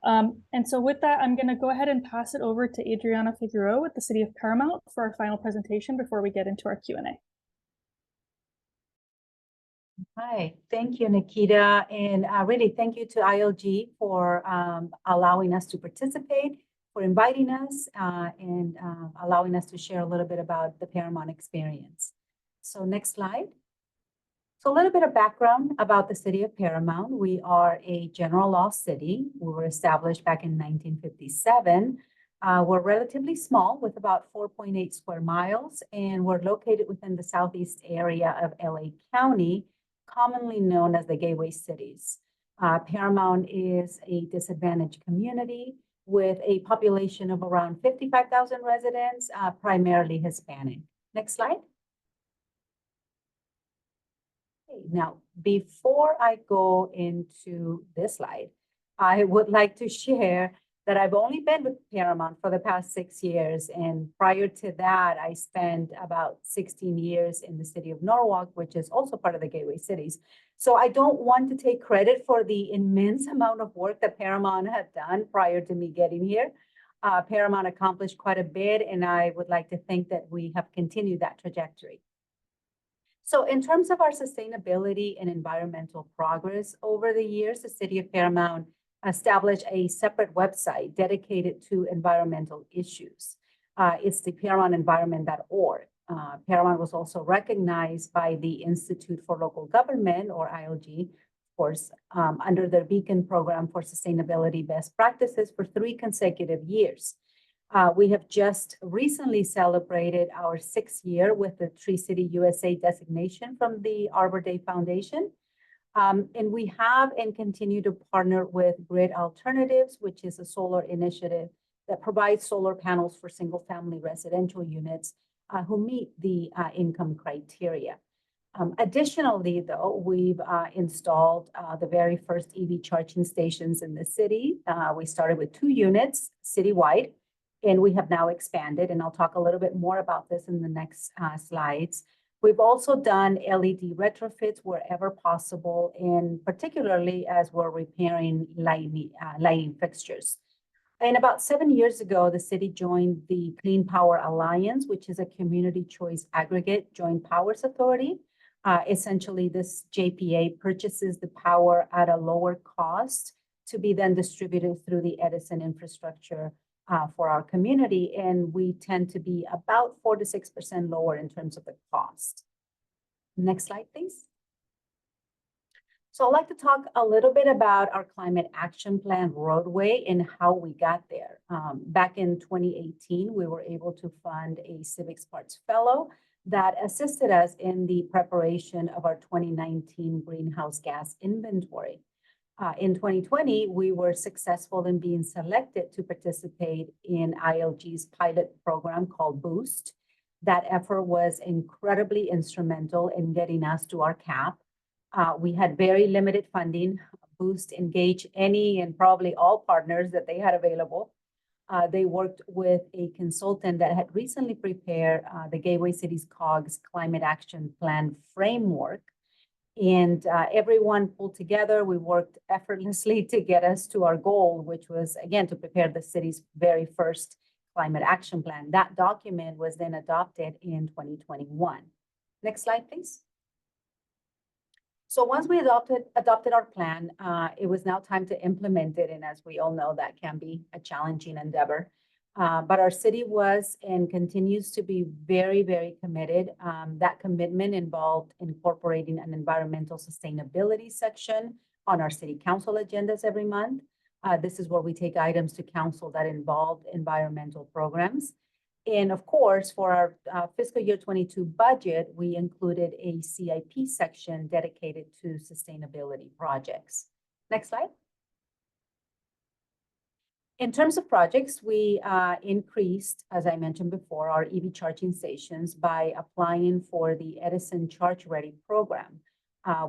And so with that, I'm going to go ahead and pass it over to Adriana Figueroa with the City of Paramount for our final presentation before we get into our Q&A. Hi, thank you, Nikita, and really thank you to ILG for allowing us to participate, for inviting us, and allowing us to share a little bit about the Paramount experience. So next slide. So a little bit of background about the City of Paramount. We are a general law city. We were established back in 1957. We're relatively small with about 4.8 square miles, and we're located within the southeast area of LA County, commonly known as the Gateway Cities. Paramount is a disadvantaged community with a population of around 55,000 residents, primarily Hispanic. Next slide. Okay, now, before I go into this slide, I would like to share that I've only been with Paramount for the past 6 years. And prior to that, I spent about 16 years in the city of Norwalk, which is also part of the Gateway Cities. So I don't want to take credit for the immense amount of work that Paramount had done prior to me getting here. Paramount accomplished quite a bit, and I would like to think that we have continued that trajectory. So in terms of our sustainability and environmental progress over the years, the City of Paramount established a separate website dedicated to environmental issues. It's the ParamountEnvironment.org. Paramount was also recognized by the Institute for Local Government, or ILG, of course, under their Beacon Program for Sustainability Best Practices for 3 consecutive years. We have just recently celebrated our 6th year with the Tree City USA designation from the Arbor Day Foundation. And we have and continue to partner with Grid Alternatives, which is a solar initiative that provides solar panels for single-family residential units who meet the income criteria. Additionally, though, we've installed the very first EV charging stations in the city. We started with 2 units citywide, and we have now expanded, and I'll talk a little bit more about this in the next slides. We've also done LED retrofits wherever possible, and particularly as we're repairing lighting fixtures. And about 7 years ago, the city joined the Clean Power Alliance, which is a community choice aggregate joint powers authority. Essentially, this JPA purchases the power at a lower cost to be then distributed through the Edison infrastructure for our community. And we tend to be about 4 to 6% lower in terms of the cost. Next slide, please. So I'd like to talk a little bit about our climate action plan roadway and how we got there. Back in 2018, we were able to fund a Civic Sparks Fellow that assisted us in the preparation of our 2019 greenhouse gas inventory. In 2020, we were successful in being selected to participate in ILG's pilot program called Boost. That effort was incredibly instrumental in getting us to our cap. We had very limited funding. Boost engaged any and probably all partners that they had available. They worked with a consultant that had recently prepared the Gateway Cities COG's Climate Action Plan framework. And everyone pulled together. We worked effortlessly to get us to our goal, which was, again, to prepare the city's very first climate action plan. That document was then adopted in 2021. Next slide, please. So once we adopted our plan, it was now time to implement it. And as we all know, that can be a challenging endeavor. But our city was and continues to be very, very committed. That commitment involved incorporating an environmental sustainability section on our city council agendas every month. This is where we take items to council that involve environmental programs. And of course, for our fiscal year 22 budget, we included a CIP section dedicated to sustainability projects. Next slide. In terms of projects, we increased, as I mentioned before, our EV charging stations by applying for the Edison Charge Ready program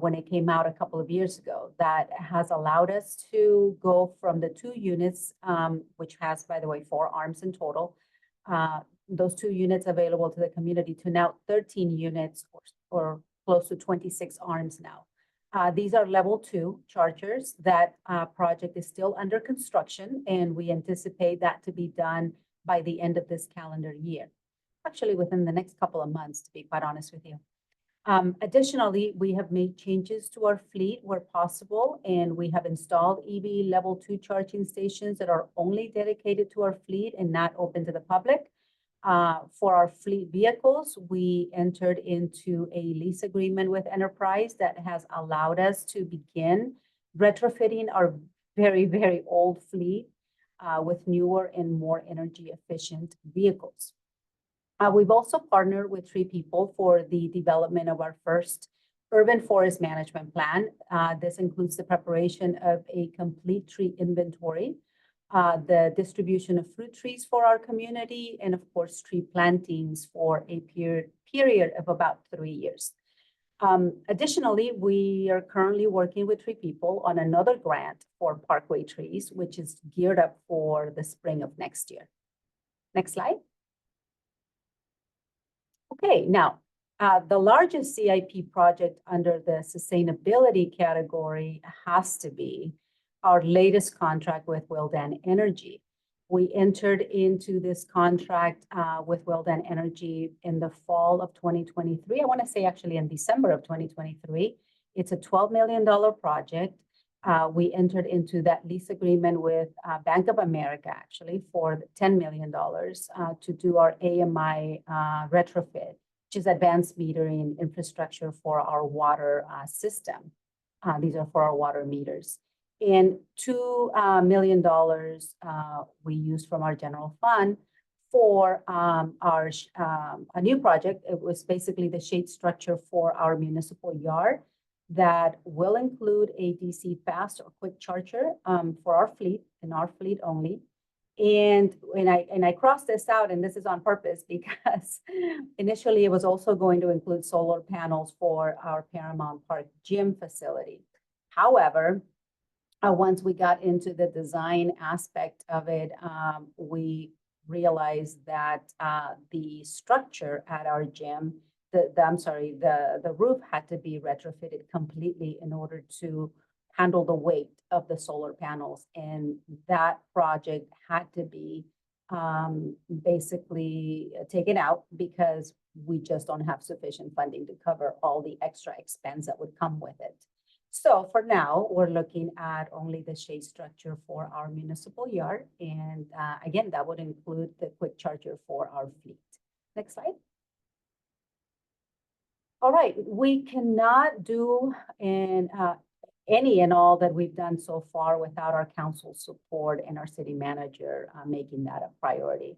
when it came out a couple of years ago. That has allowed us to go from the 2 units, which has, by the way, 4 arms in total, those 2 units available to the community, to now 13 units or close to 26 arms now. These are level 2 chargers. That project is still under construction, and we anticipate that to be done by the end of this calendar year. Actually, within the next couple of months, to be quite honest with you. Additionally, we have made changes to our fleet where possible, and we have installed EV level 2 charging stations that are only dedicated to our fleet and not open to the public. For our fleet vehicles, we entered into a lease agreement with Enterprise that has allowed us to begin retrofitting our very, very old fleet with newer and more energy efficient vehicles. We've also partnered with Tree People for the development of our first urban forest management plan. This includes the preparation of a complete tree inventory, the distribution of fruit trees for our community, and of course, tree plantings for a period of about 3 years. Additionally, we are currently working with Tree People on another grant for parkway trees, which is geared up for the spring of next year. Next slide. Okay, now, the largest CIP project under the sustainability category has to be our latest contract with Willdan Energy. We entered into this contract with Willdan Energy in the fall of 2023. I want to say actually in December of 2023. It's a $12 million project. We entered into that lease agreement with Bank of America, actually, for $10 million to do our AMI retrofit, which is advanced metering infrastructure for our water system. These are for our water meters. And $2 million we used from our general fund for a new project. It was basically the shade structure for our municipal yard. that will include a DC fast or quick charger for our fleet, and our fleet only. And I crossed this out, and this is on purpose because initially it was also going to include solar panels for our Paramount Park gym facility. However, once we got into the design aspect of it, we realized that the structure at our gym, the roof had to be retrofitted completely in order to handle the weight of the solar panels. And that project had to be basically taken out because we just don't have sufficient funding to cover all the extra expense that would come with it. So for now, we're looking at only the shade structure for our municipal yard. And again, that would include the quick charger for our fleet. Next slide. All right, we cannot do any and all that we've done so far without our council support and our city manager making that a priority.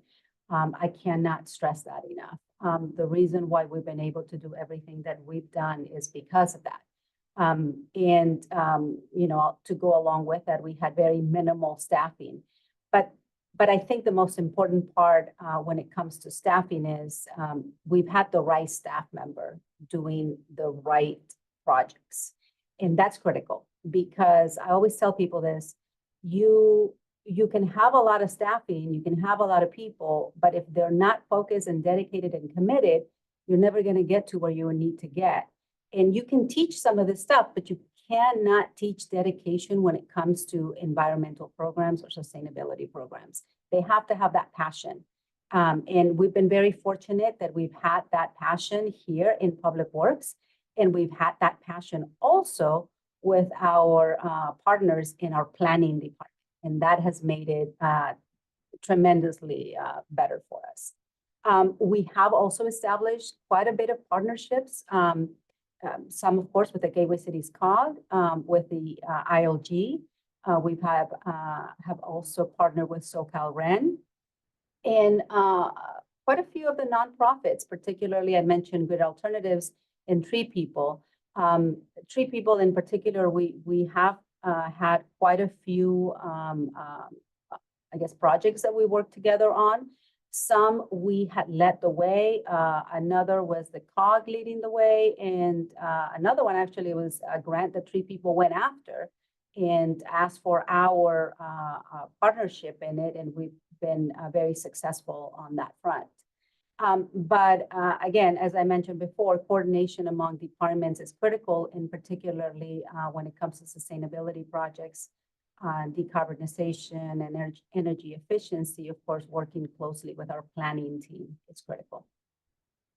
I cannot stress that enough. The reason why we've been able to do everything that we've done is because of that. You know, to go along with that, we had very minimal staffing. But I think the most important part when it comes to staffing is we've had the right staff member doing the right projects. And that's critical because I always tell people this, you can have a lot of staffing, you can have a lot of people, but if they're not focused and dedicated and committed, you're never going to get to where you need to get. And you can teach some of this stuff, but you cannot teach dedication when it comes to environmental programs or sustainability programs. They have to have that passion. And we've been very fortunate that we've had that passion here in Public Works. And we've had that passion also with our partners in our planning department. And that has made it tremendously better for us. We have also established quite a bit of partnerships. Some, of course, with the Gateway Cities COG, with the ILG. We have also partnered with SoCal Ren. And quite a few of the nonprofits, particularly I mentioned Good Alternatives and Tree People. Tree People in particular, we have had quite a few, I guess, projects that we worked together on. Some we had led the way, another was the COG leading the way, and another one actually was a grant that Tree People went after and asked for our partnership in it, and we've been very successful on that front. But again, as I mentioned before, coordination among departments is critical, and particularly when it comes to sustainability projects, decarbonization and energy efficiency. Of course, working closely with our planning team is critical.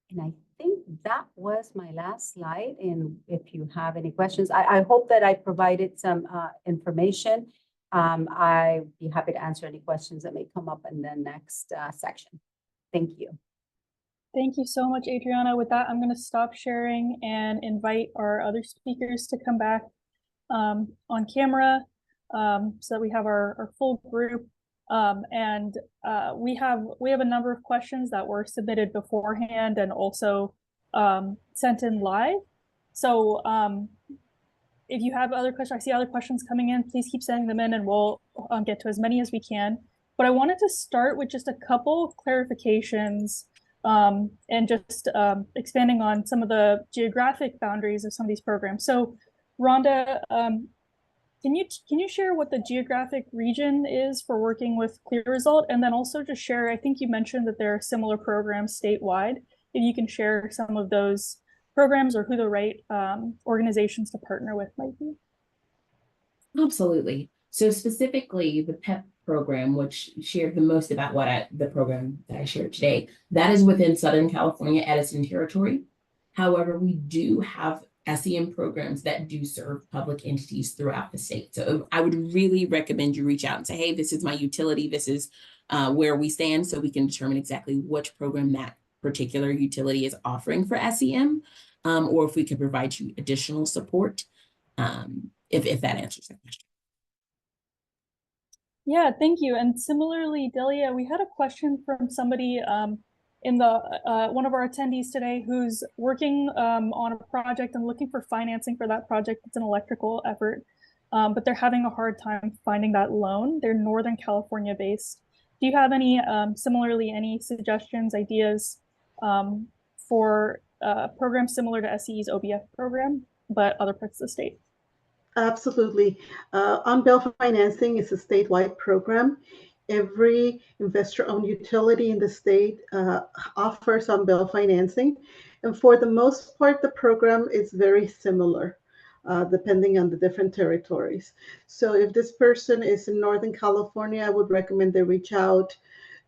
And I think that was my last slide. And if you have any questions, I hope that I provided some information. I'd be happy to answer any questions that may come up in the next section. Thank you. Thank you so much, Adriana. With that, I'm going to stop sharing and invite our other speakers to come back on camera so that we have our full group. We have a number of questions that were submitted beforehand and also sent in live. So if you have other questions, I see other questions coming in, please keep sending them in and we'll get to as many as we can. But I wanted to start with just a couple of clarifications and just expanding on some of the geographic boundaries of some of these programs. So Rhonda, can you share what the geographic region is for working with Clear Result? And then also just share, I think you mentioned that there are similar programs statewide. If you can share some of those programs or who the right organizations to partner with might be. Absolutely. So specifically the PEP program, which shared the most about the program that I shared today, that is within Southern California Edison territory. However, we do have SEM programs that do serve public entities throughout the state. So I would really recommend you reach out and say, hey, this is my utility. This is where we stand, so we can determine exactly which program that particular utility is offering for SEM, or if we could provide you additional support, if that answers that question. Yeah, thank you. And similarly, Delia, we had a question from somebody in the one of our attendees today who's working on a project and looking for financing for that project. It's an electrical effort, but they're having a hard time finding that loan. They're Northern California based. Do you have any, similarly, any suggestions, ideas for programs similar to SCE's OBF program, but other parts of the state? Absolutely. On-bill financing is a statewide program. Every investor-owned utility in the state offers on-bill financing. And for the most part, the program is very similar, depending on the different territories. So if this person is in Northern California, I would recommend they reach out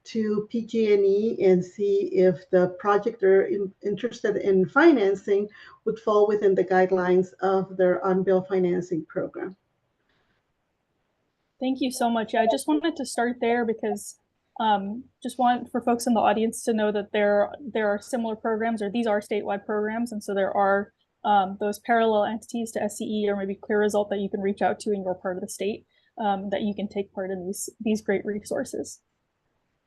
to PG&E and see if the project they're interested in financing would fall within the guidelines of their on-bill financing program. Thank you so much. Yeah, I just wanted to start there because just want for folks in the audience to know that there are similar programs, or these are statewide programs, and so there are those parallel entities to SCE or maybe Clear Result that you can reach out to in your part of the state that you can take part in these great resources.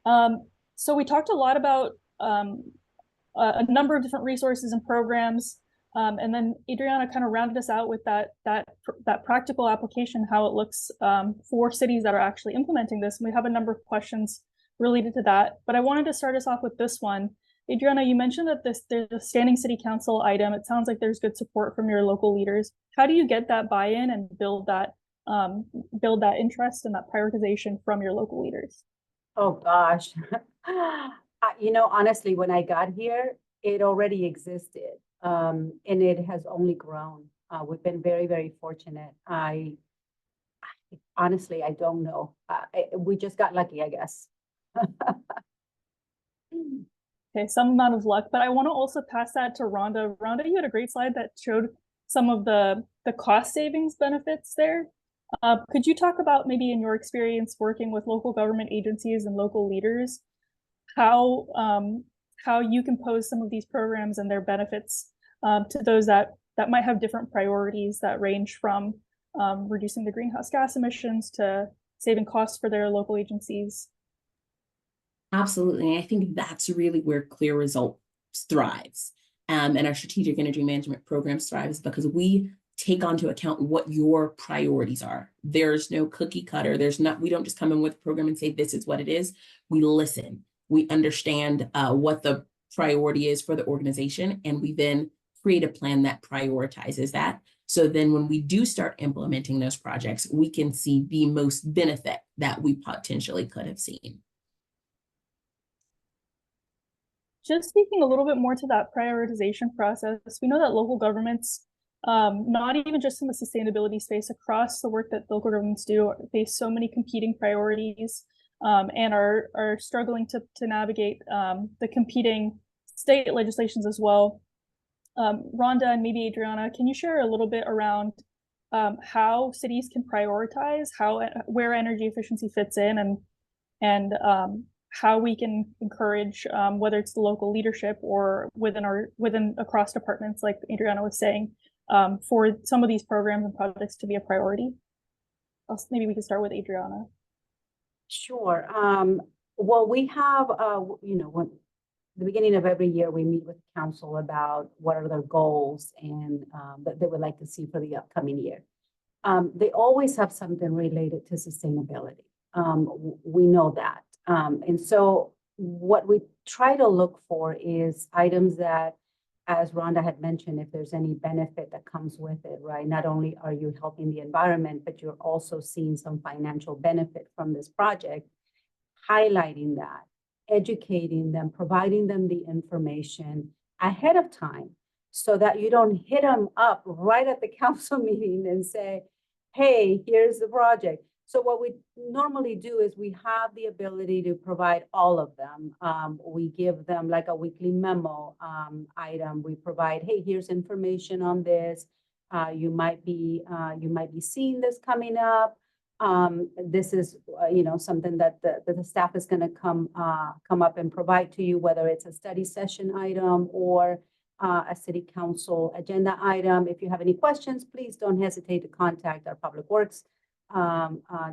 So we talked a lot about a number of different resources and programs, and then Adriana kind of rounded us out with that practical application, how it looks for cities that are actually implementing this. And we have a number of questions related to that, but I wanted to start us off with this one. Adriana, you mentioned that there's a standing city council item. It sounds like there's good support from your local leaders. How do you get that buy-in and build that interest and that prioritization from your local leaders? Oh gosh, honestly, when I got here, it already existed, and it has only grown. We've been very, very fortunate. Honestly, I don't know. We just got lucky, I guess. Okay, some amount of luck, but I want to also pass that to Rhonda. Rhonda, you had a great slide that showed some of the cost savings benefits there. Could you talk about, maybe in your experience working with local government agencies and local leaders, how you can pose some of these programs and their benefits to those that might have different priorities that range from reducing the greenhouse gas emissions to saving costs for their local agencies? Absolutely. And I think that's really where Clear Results thrives. And our strategic energy management programs thrives because we take onto account what your priorities are. There's no cookie cutter. We don't just come in with a program and say, this is what it is. We listen. We understand what the priority is for the organization, and we then create a plan that prioritizes that. So then when we do start implementing those projects, we can see the most benefit that we potentially could have seen. Just speaking a little bit more to that prioritization process, we know that local governments, not even just in the sustainability space, across the work that local governments do, face so many competing priorities and are struggling to navigate the competing state legislations as well. Rhonda and maybe Adriana, can you share a little bit around how cities can prioritize where energy efficiency fits in, and how we can encourage, whether it's the local leadership or within across departments, like Adriana was saying, for some of these programs and projects to be a priority? Maybe we can start with Adriana. Sure. Well, we have, the beginning of every year, we meet with council about what are their goals and that they would like to see for the upcoming year. They always have something related to sustainability. We know that. And so what we try to look for is items that, as Rhonda had mentioned, if there's any benefit that comes with it, right? Not only are you helping the environment, but you're also seeing some financial benefit from this project, highlighting that, educating them, providing them the information ahead of time so that you don't hit them up right at the council meeting and say, hey, here's the project. So what we normally do is we have the ability to provide all of them. We give them like a weekly memo item. We provide, hey, here's information on this. You might be seeing this coming up. This is something that the staff is going to come up and provide to you, whether it's a study session item or a city council agenda item. If you have any questions, please don't hesitate to contact our public works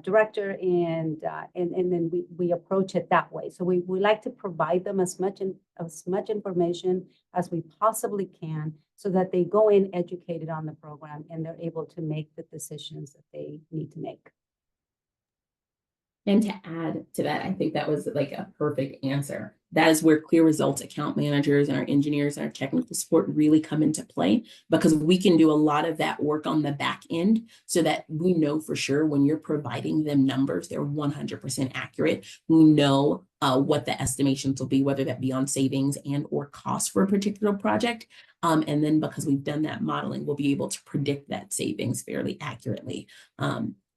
director, and then we approach it that way. So we like to provide them as much information as we possibly can, so that they go in educated on the program and they're able to make the decisions that they need to make. And to add to that, I think that was like a perfect answer. That is where Clear Results account managers and our engineers and our technical support really come into play, because we can do a lot of that work on the back end so that we know for sure when you're providing them numbers, they're 100% accurate. We know what the estimations will be, whether that be on savings and or costs for a particular project. And then because we've done that modeling, we'll be able to predict that savings fairly accurately.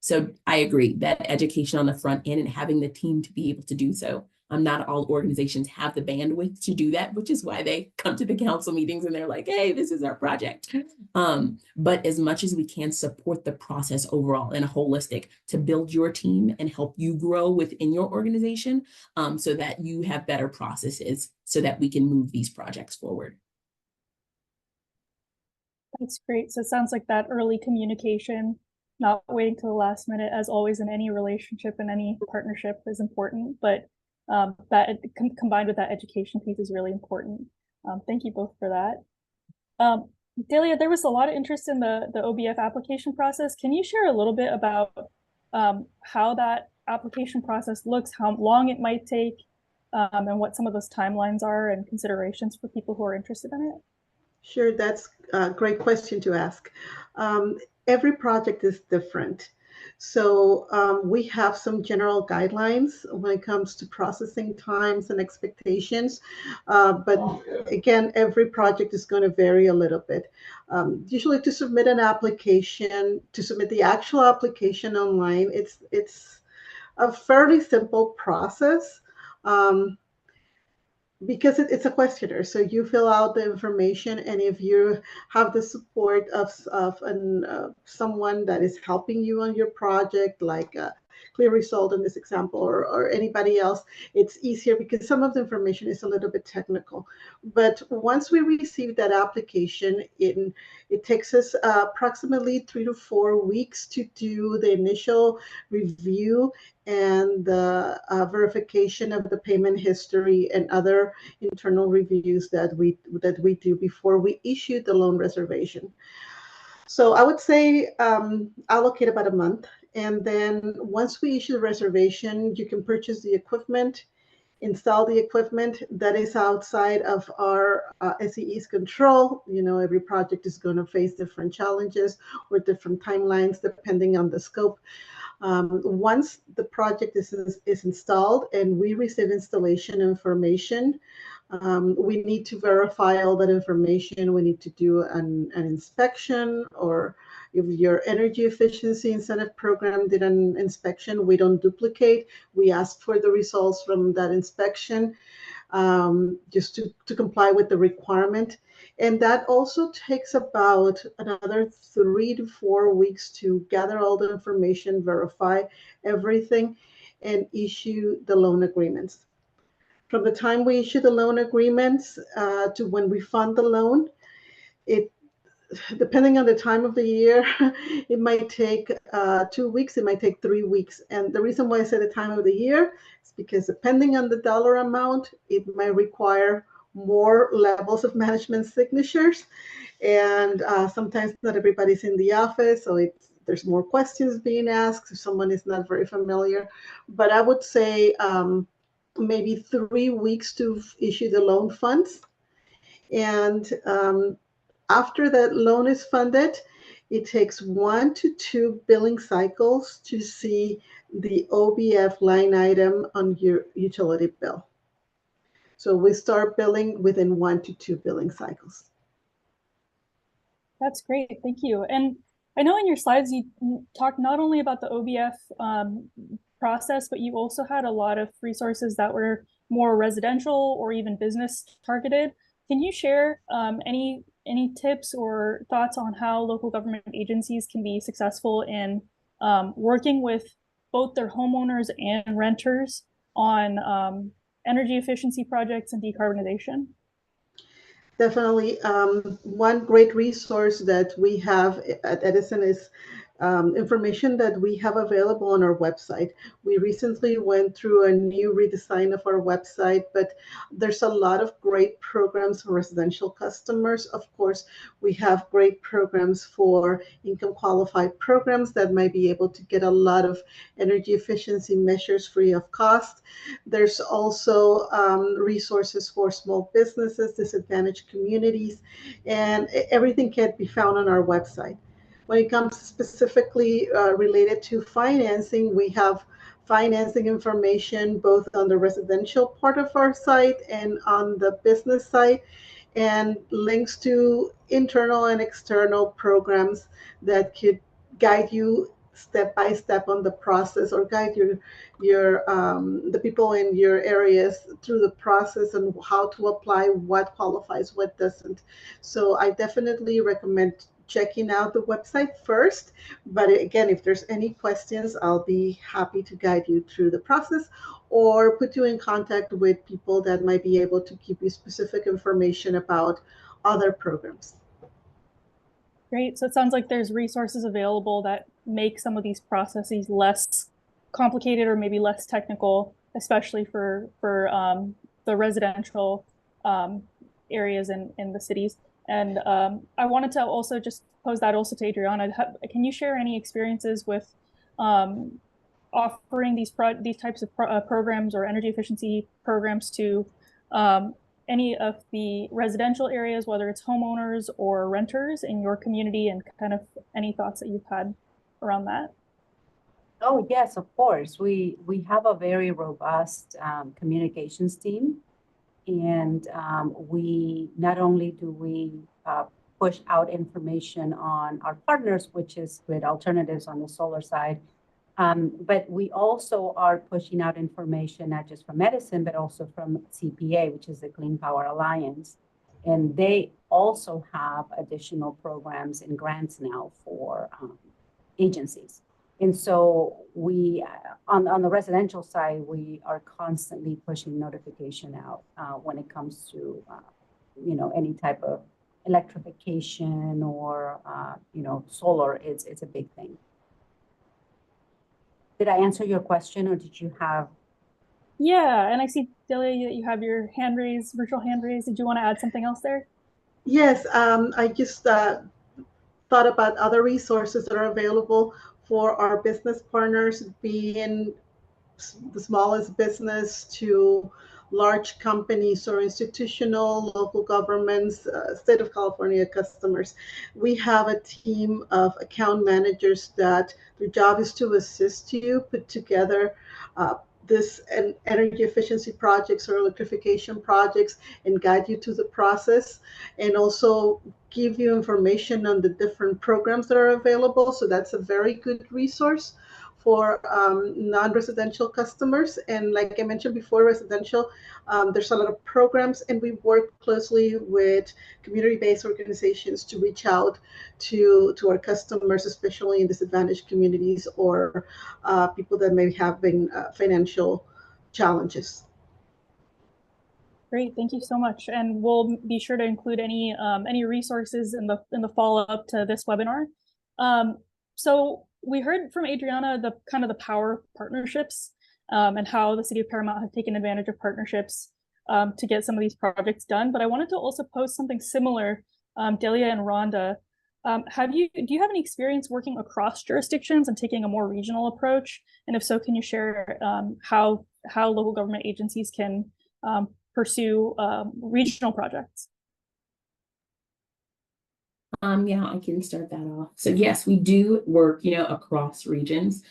So I agree that education on the front end and having the team to be able to do so. Not all organizations have the bandwidth to do that, which is why they come to the council meetings and they're like, hey, this is our project. But as much as we can support the process overall and holistic to build your team and help you grow within your organization, so that you have better processes so that we can move these projects forward. That's great. So it sounds like that early communication, not waiting till the last minute, as always in any relationship and any partnership, is important, but that combined with that education piece is really important. Thank you both for that. Delia, there was a lot of interest in the OBF application process. Can you share a little bit about how that application process looks, how long it might take, and what some of those timelines are and considerations for people who are interested in it? Sure, that's a great question to ask. Every project is different. So we have some general guidelines when it comes to processing times and expectations. But again, every project is going to vary a little bit. Usually to submit an application, to submit the actual application online, it's a fairly simple process. Because it's a questionnaire, so you fill out the information, and if you have the support of someone that is helping you on your project, like Clear Result in this example, or anybody else, it's easier because some of the information is a little bit technical. But once we receive that application, it takes us approximately 3 to 4 weeks to do the initial review and the verification of the payment history and other internal reviews that we do before we issue the loan reservation. So I would say allocate about a month. And then once we issue the reservation, you can purchase the equipment, install the equipment. That is outside of our SEE's control. You know, every project is going to face different challenges or different timelines depending on the scope. Once the project is installed and we receive installation information, we need to verify all that information. We need to do an inspection, or if your energy efficiency incentive program did an inspection, we don't duplicate. We ask for the results from that inspection, just to comply with the requirement. And that also takes about another 3 to 4 weeks to gather all the information, verify everything, and issue the loan agreements. From the time we issue the loan agreements to when we fund the loan, depending on the time of the year, it might take 2 weeks, it might take 3 weeks. And the reason why I say the time of the year is because depending on the dollar amount, it might require more levels of management signatures. And sometimes not everybody's in the office, so there's more questions being asked if someone is not very familiar. But I would say maybe 3 weeks to issue the loan funds. And after that loan is funded, it takes 1 to 2 billing cycles to see the OBF line item on your utility bill. So we start billing within 1 to 2 billing cycles. That's great. Thank you. And I know in your slides, you talked not only about the OBF process, but you also had a lot of resources that were more residential or even business targeted. Can you share any tips or thoughts on how local government agencies can be successful in working with both their homeowners and renters on energy efficiency projects and decarbonization? Definitely. One great resource that we have at Edison is information that we have available on our website. We recently went through a new redesign of our website, but there's a lot of great programs for residential customers. Of course, we have great programs for income qualified programs that might be able to get a lot of energy efficiency measures free of cost. There's also resources for small businesses, disadvantaged communities, and everything can be found on our website. When it comes specifically related to financing, we have financing information both on the residential part of our site and on the business site, and links to internal and external programs that could guide you step by step on the process, or guide your the people in your areas through the process and how to apply, what qualifies, what doesn't. So I definitely recommend checking out the website first. But again, if there's any questions, I'll be happy to guide you through the process or put you in contact with people that might be able to give you specific information about other programs. Great. So it sounds like there's resources available that make some of these processes less complicated or maybe less technical, especially for the residential areas in the cities. And I wanted to also just pose that also to Adriana. Can you share any experiences with offering these types of programs or energy efficiency programs to any of the residential areas, whether it's homeowners or renters in your community, and kind of any thoughts that you've had around that? Oh, yes, of course. We have a very robust communications team. And we not only do we push out information on our partners, which is Grid Alternatives on the solar side, but we also are pushing out information not just from Edison, but also from CPA, which is the Clean Power Alliance. And they also have additional programs and grants now for agencies. And so we, on the residential side, we are constantly pushing notification out when it comes to, any type of electrification or, solar. It's a big thing. Did I answer your question, or did you have? Yeah, and I see, Delia, that you have your hand raised, virtual hand raised. Did you want to add something else there? Yes, I just thought about other resources that are available for our business partners, being the smallest business to large companies or institutional, local governments, state of California customers. We have a team of account managers that their job is to assist you put together this energy efficiency projects or electrification projects and guide you to the process, and also give you information on the different programs that are available. So that's a very good resource for non-residential customers. And like I mentioned before, residential, there's a lot of programs, and we work closely with community-based organizations to reach out to our customers, especially in disadvantaged communities or people that may be having financial challenges. Great, thank you so much. And we'll be sure to include any resources in the follow-up to this webinar. So we heard from Adriana the power partnerships and how the city of Paramount have taken advantage of partnerships to get some of these projects done. But I wanted to also pose something similar, Delia and Rhonda. Do you have any experience working across jurisdictions and taking a more regional approach? And if so, can you share how local government agencies can pursue regional projects? Yeah, I can start that off. So yes, we do work, across regions,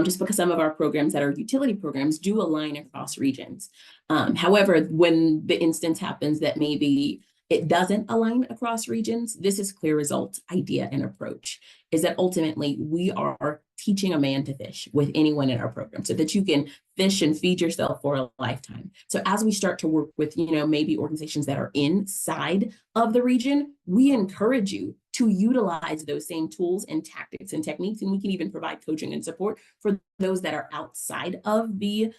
just because some of our programs that are utility programs do align across regions. However, when the instance happens that maybe it doesn't align across regions, this is Clear Results' idea and approach, is that ultimately we are teaching a man to fish with anyone in our program so that you can fish and feed yourself for a lifetime. So as we start to work with, maybe organizations that are inside of the region, we encourage you to utilize those same tools and tactics and techniques. And we can even provide coaching and support for those that are outside of the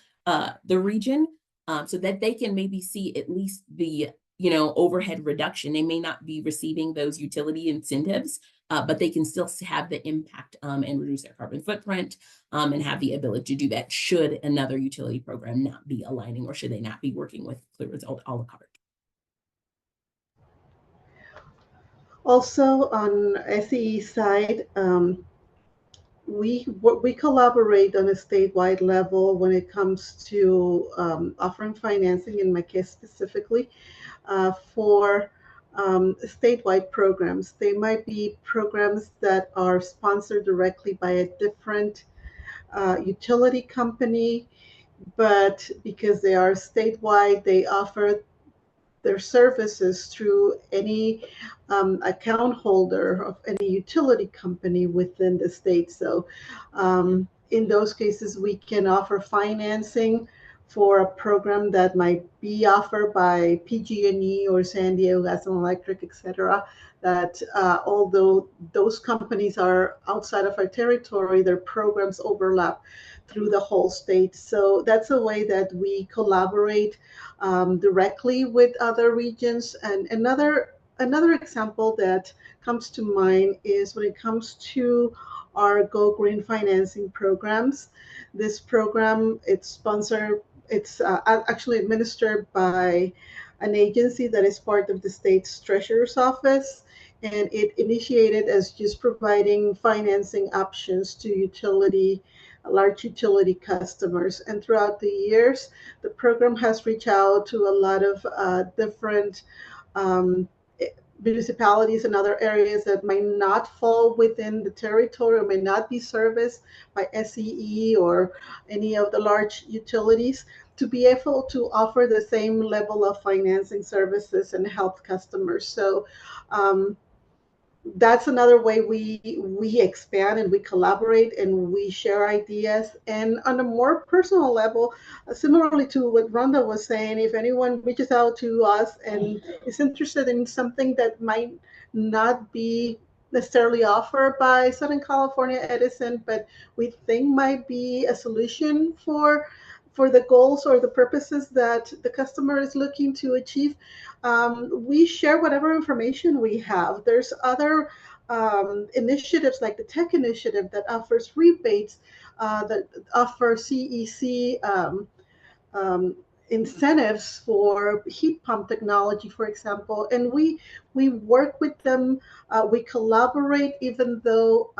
region, so that they can maybe see at least the overhead reduction. They may not be receiving those utility incentives, but they can still have the impact and reduce their carbon footprint and have the ability to do that should another utility program not be aligning, or should they not be working with Clear Result a la carte. Also on SEE side, we collaborate on a statewide level when it comes to offering financing, in my case specifically, for statewide programs. They might be programs that are sponsored directly by a different utility company, but because they are statewide, they offer their services through any account holder of any utility company within the state. So in those cases, we can offer financing for a program that might be offered by PG&E or San Diego Gas and Electric, et cetera, that although those companies are outside of our territory, their programs overlap through the whole state. So that's a way that we collaborate directly with other regions. And another example that comes to mind is when it comes to our Go Green financing programs. This program, it's actually administered by an agency that is part of the state's treasurer's office. And it initiated as just providing financing options to large utility customers. And throughout the years, the program has reached out to a lot of different municipalities and other areas that might not fall within the territory or may not be serviced by SEE or any of the large utilities, to be able to offer the same level of financing services and help customers. So that's another way we expand and we collaborate and we share ideas. And on a more personal level, similarly to what Rhonda was saying, if anyone reaches out to us and is interested in something that might not be necessarily offered by Southern California Edison, but we think might be a solution for the goals or the purposes that the customer is looking to achieve, we share whatever information we have. There's other initiatives like the Tech Initiative that offers rebates, that offer CEC incentives for heat pump technology, for example. And we work with them. We collaborate, even though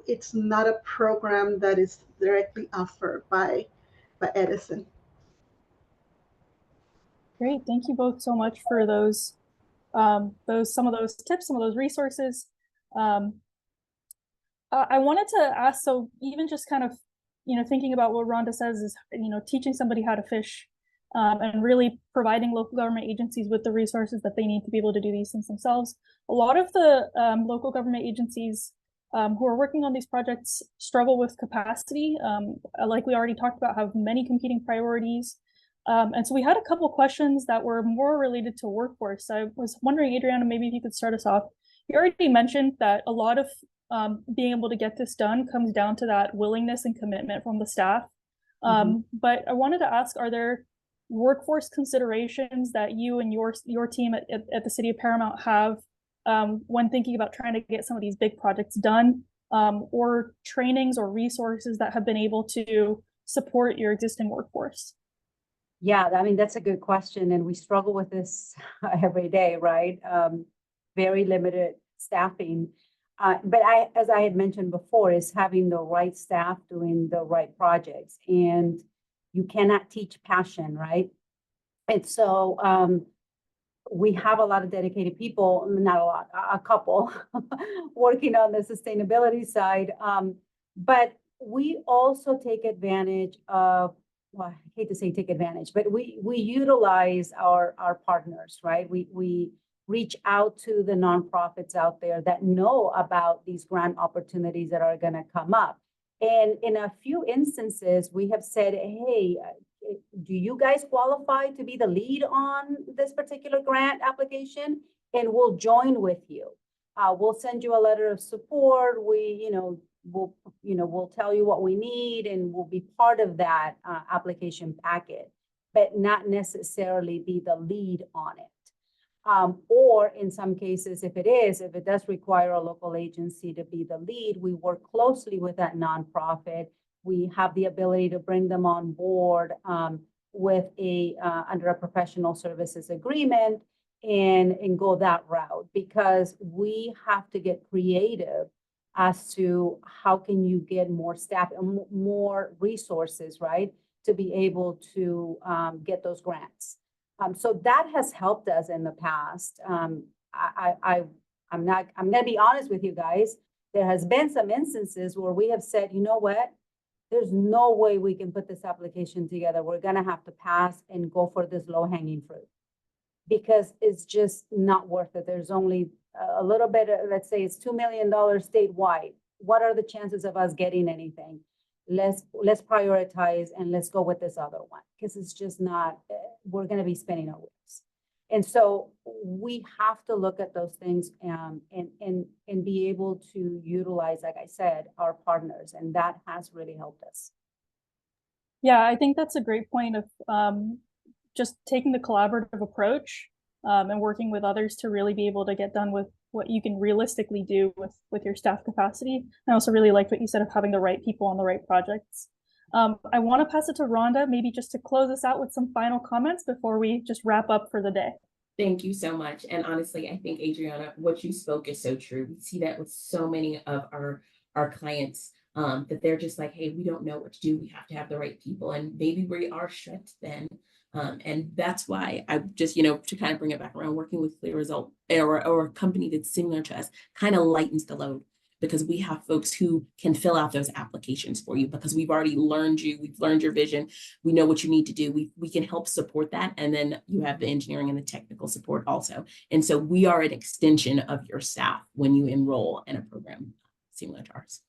it's not a program that is directly offered by Edison. Great, thank you both so much for those some of those tips, some of those resources. I wanted to ask, so even just kind of, thinking about what Rhonda says is, teaching somebody how to fish, and really providing local government agencies with the resources that they need to be able to do these things themselves. A lot of the local government agencies who are working on these projects struggle with capacity. Like we already talked about, have many competing priorities. And so we had a couple of questions that were more related to workforce. I was wondering, Adriana, maybe if you could start us off. You already mentioned that a lot of being able to get this done comes down to that willingness and commitment from the staff. But I wanted to ask, are there workforce considerations that you and your team at the City of Paramount have when thinking about trying to get some of these big projects done, or trainings or resources that have been able to support your existing workforce? Yeah, I mean, that's a good question. And we struggle with this every day, right? Very limited staffing. But as I had mentioned before, is having the right staff doing the right projects. And you cannot teach passion, right? And so we have a lot of dedicated people, not a lot, a couple, working on the sustainability side. But we also take advantage of, well, I hate to say take advantage, but we utilize our partners, right? We reach out to the nonprofits out there that know about these grant opportunities that are going to come up. And in a few instances, we have said, hey, do you guys qualify to be the lead on this particular grant application? And we'll join with you. We'll send you a letter of support. We'll tell you what we need, and we'll be part of that application packet, but not necessarily be the lead on it. Or in some cases, if it does require a local agency to be the lead, we work closely with that nonprofit. We have the ability to bring them on board with under a professional services agreement and go that route, because we have to get creative as to how can you get more staff and more resources, right, to be able to get those grants. So that has helped us in the past. I'm gonna be honest with you guys. There has been some instances where we have said, you know what, there's no way we can put this application together. We're gonna have to pass and go for this low-hanging fruit, because it's just not worth it. There's only a little bit, let's say it's $2 million statewide. What are the chances of us getting anything? Let's prioritize and let's go with this other one, because it's just not, we're going to be spinning our wheels. And so we have to look at those things and be able to utilize, like I said, our partners, and that has really helped us. Yeah, I think that's a great point of just taking the collaborative approach and working with others to really be able to get done with what you can realistically do with your staff capacity. I also really liked what you said of having the right people on the right projects. I want to pass it to Rhonda, maybe just to close us out with some final comments before we just wrap up for the day. Thank you so much. And honestly, I think, Adriana, what you spoke is so true. We see that with so many of our clients, that they're just like, hey, we don't know what to do. We have to have the right people. And maybe we are stretched then. And that's why I just, to kind of bring it back around, working with Clear Result or a company that's similar to us kind of lightens the load, because we have folks who can fill out those applications for you, because we've already learned you, we've learned your vision, we know what you need to do, we can help support that. And then you have the engineering and the technical support also. And so we are an extension of your staff when you enroll in a program similar to ours.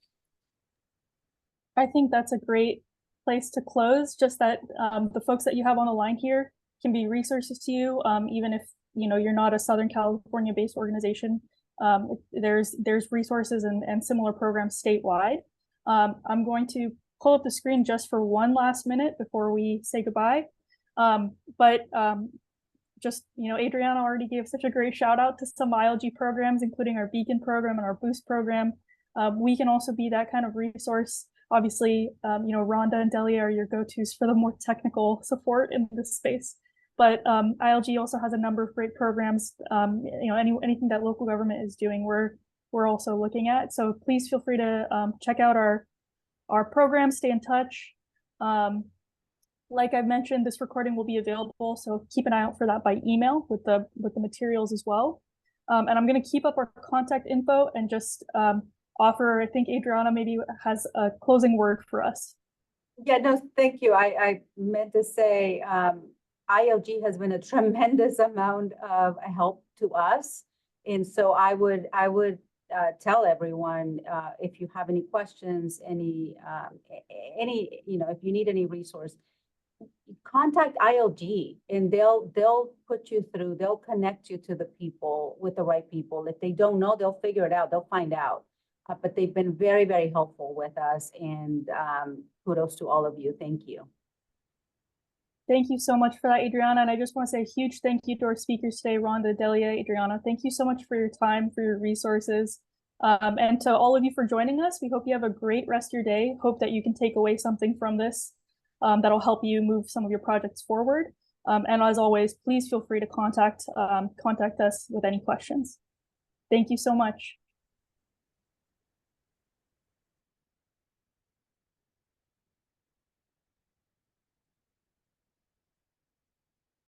I think that's a great place to close, just that the folks that you have on the line here can be resources to you, even if you're not a Southern California based organization. There's resources and similar programs statewide. I'm going to pull up the screen just for one last minute before we say goodbye. Just, Adriana already gave such a great shout out to some ILG programs, including our Beacon program and our Boost program. We can also be that kind of resource. Obviously, Rhonda and Delia are your go-tos for the more technical support in this space. But ILG also has a number of great programs. Anything that local government is doing, we're also looking at. So please feel free to check out our program, stay in touch. Like I've mentioned, this recording will be available, so keep an eye out for that by email with the materials as well. And I'm going to keep up our contact info and just offer, I think Adriana maybe has a closing word for us. Yeah, no, thank you. I meant to say ILG has been a tremendous amount of help to us. And so I would tell everyone, if you have any questions, if you need any resource, contact ILG and they'll put you through, they'll connect you to the people, with the right people. If they don't know, they'll figure it out, they'll find out. But they've been very, very helpful with us, and kudos to all of you. Thank you. Thank you so much for that, Adriana. And I just want to say a huge thank you to our speakers today, Rhonda, Delia, Adriana. Thank you so much for your time, for your resources. And to all of you for joining us. We hope you have a great rest of your day. Hope that you can take away something from this that'll help you move some of your projects forward. And as always, please feel free to contact us with any questions. Thank you so much.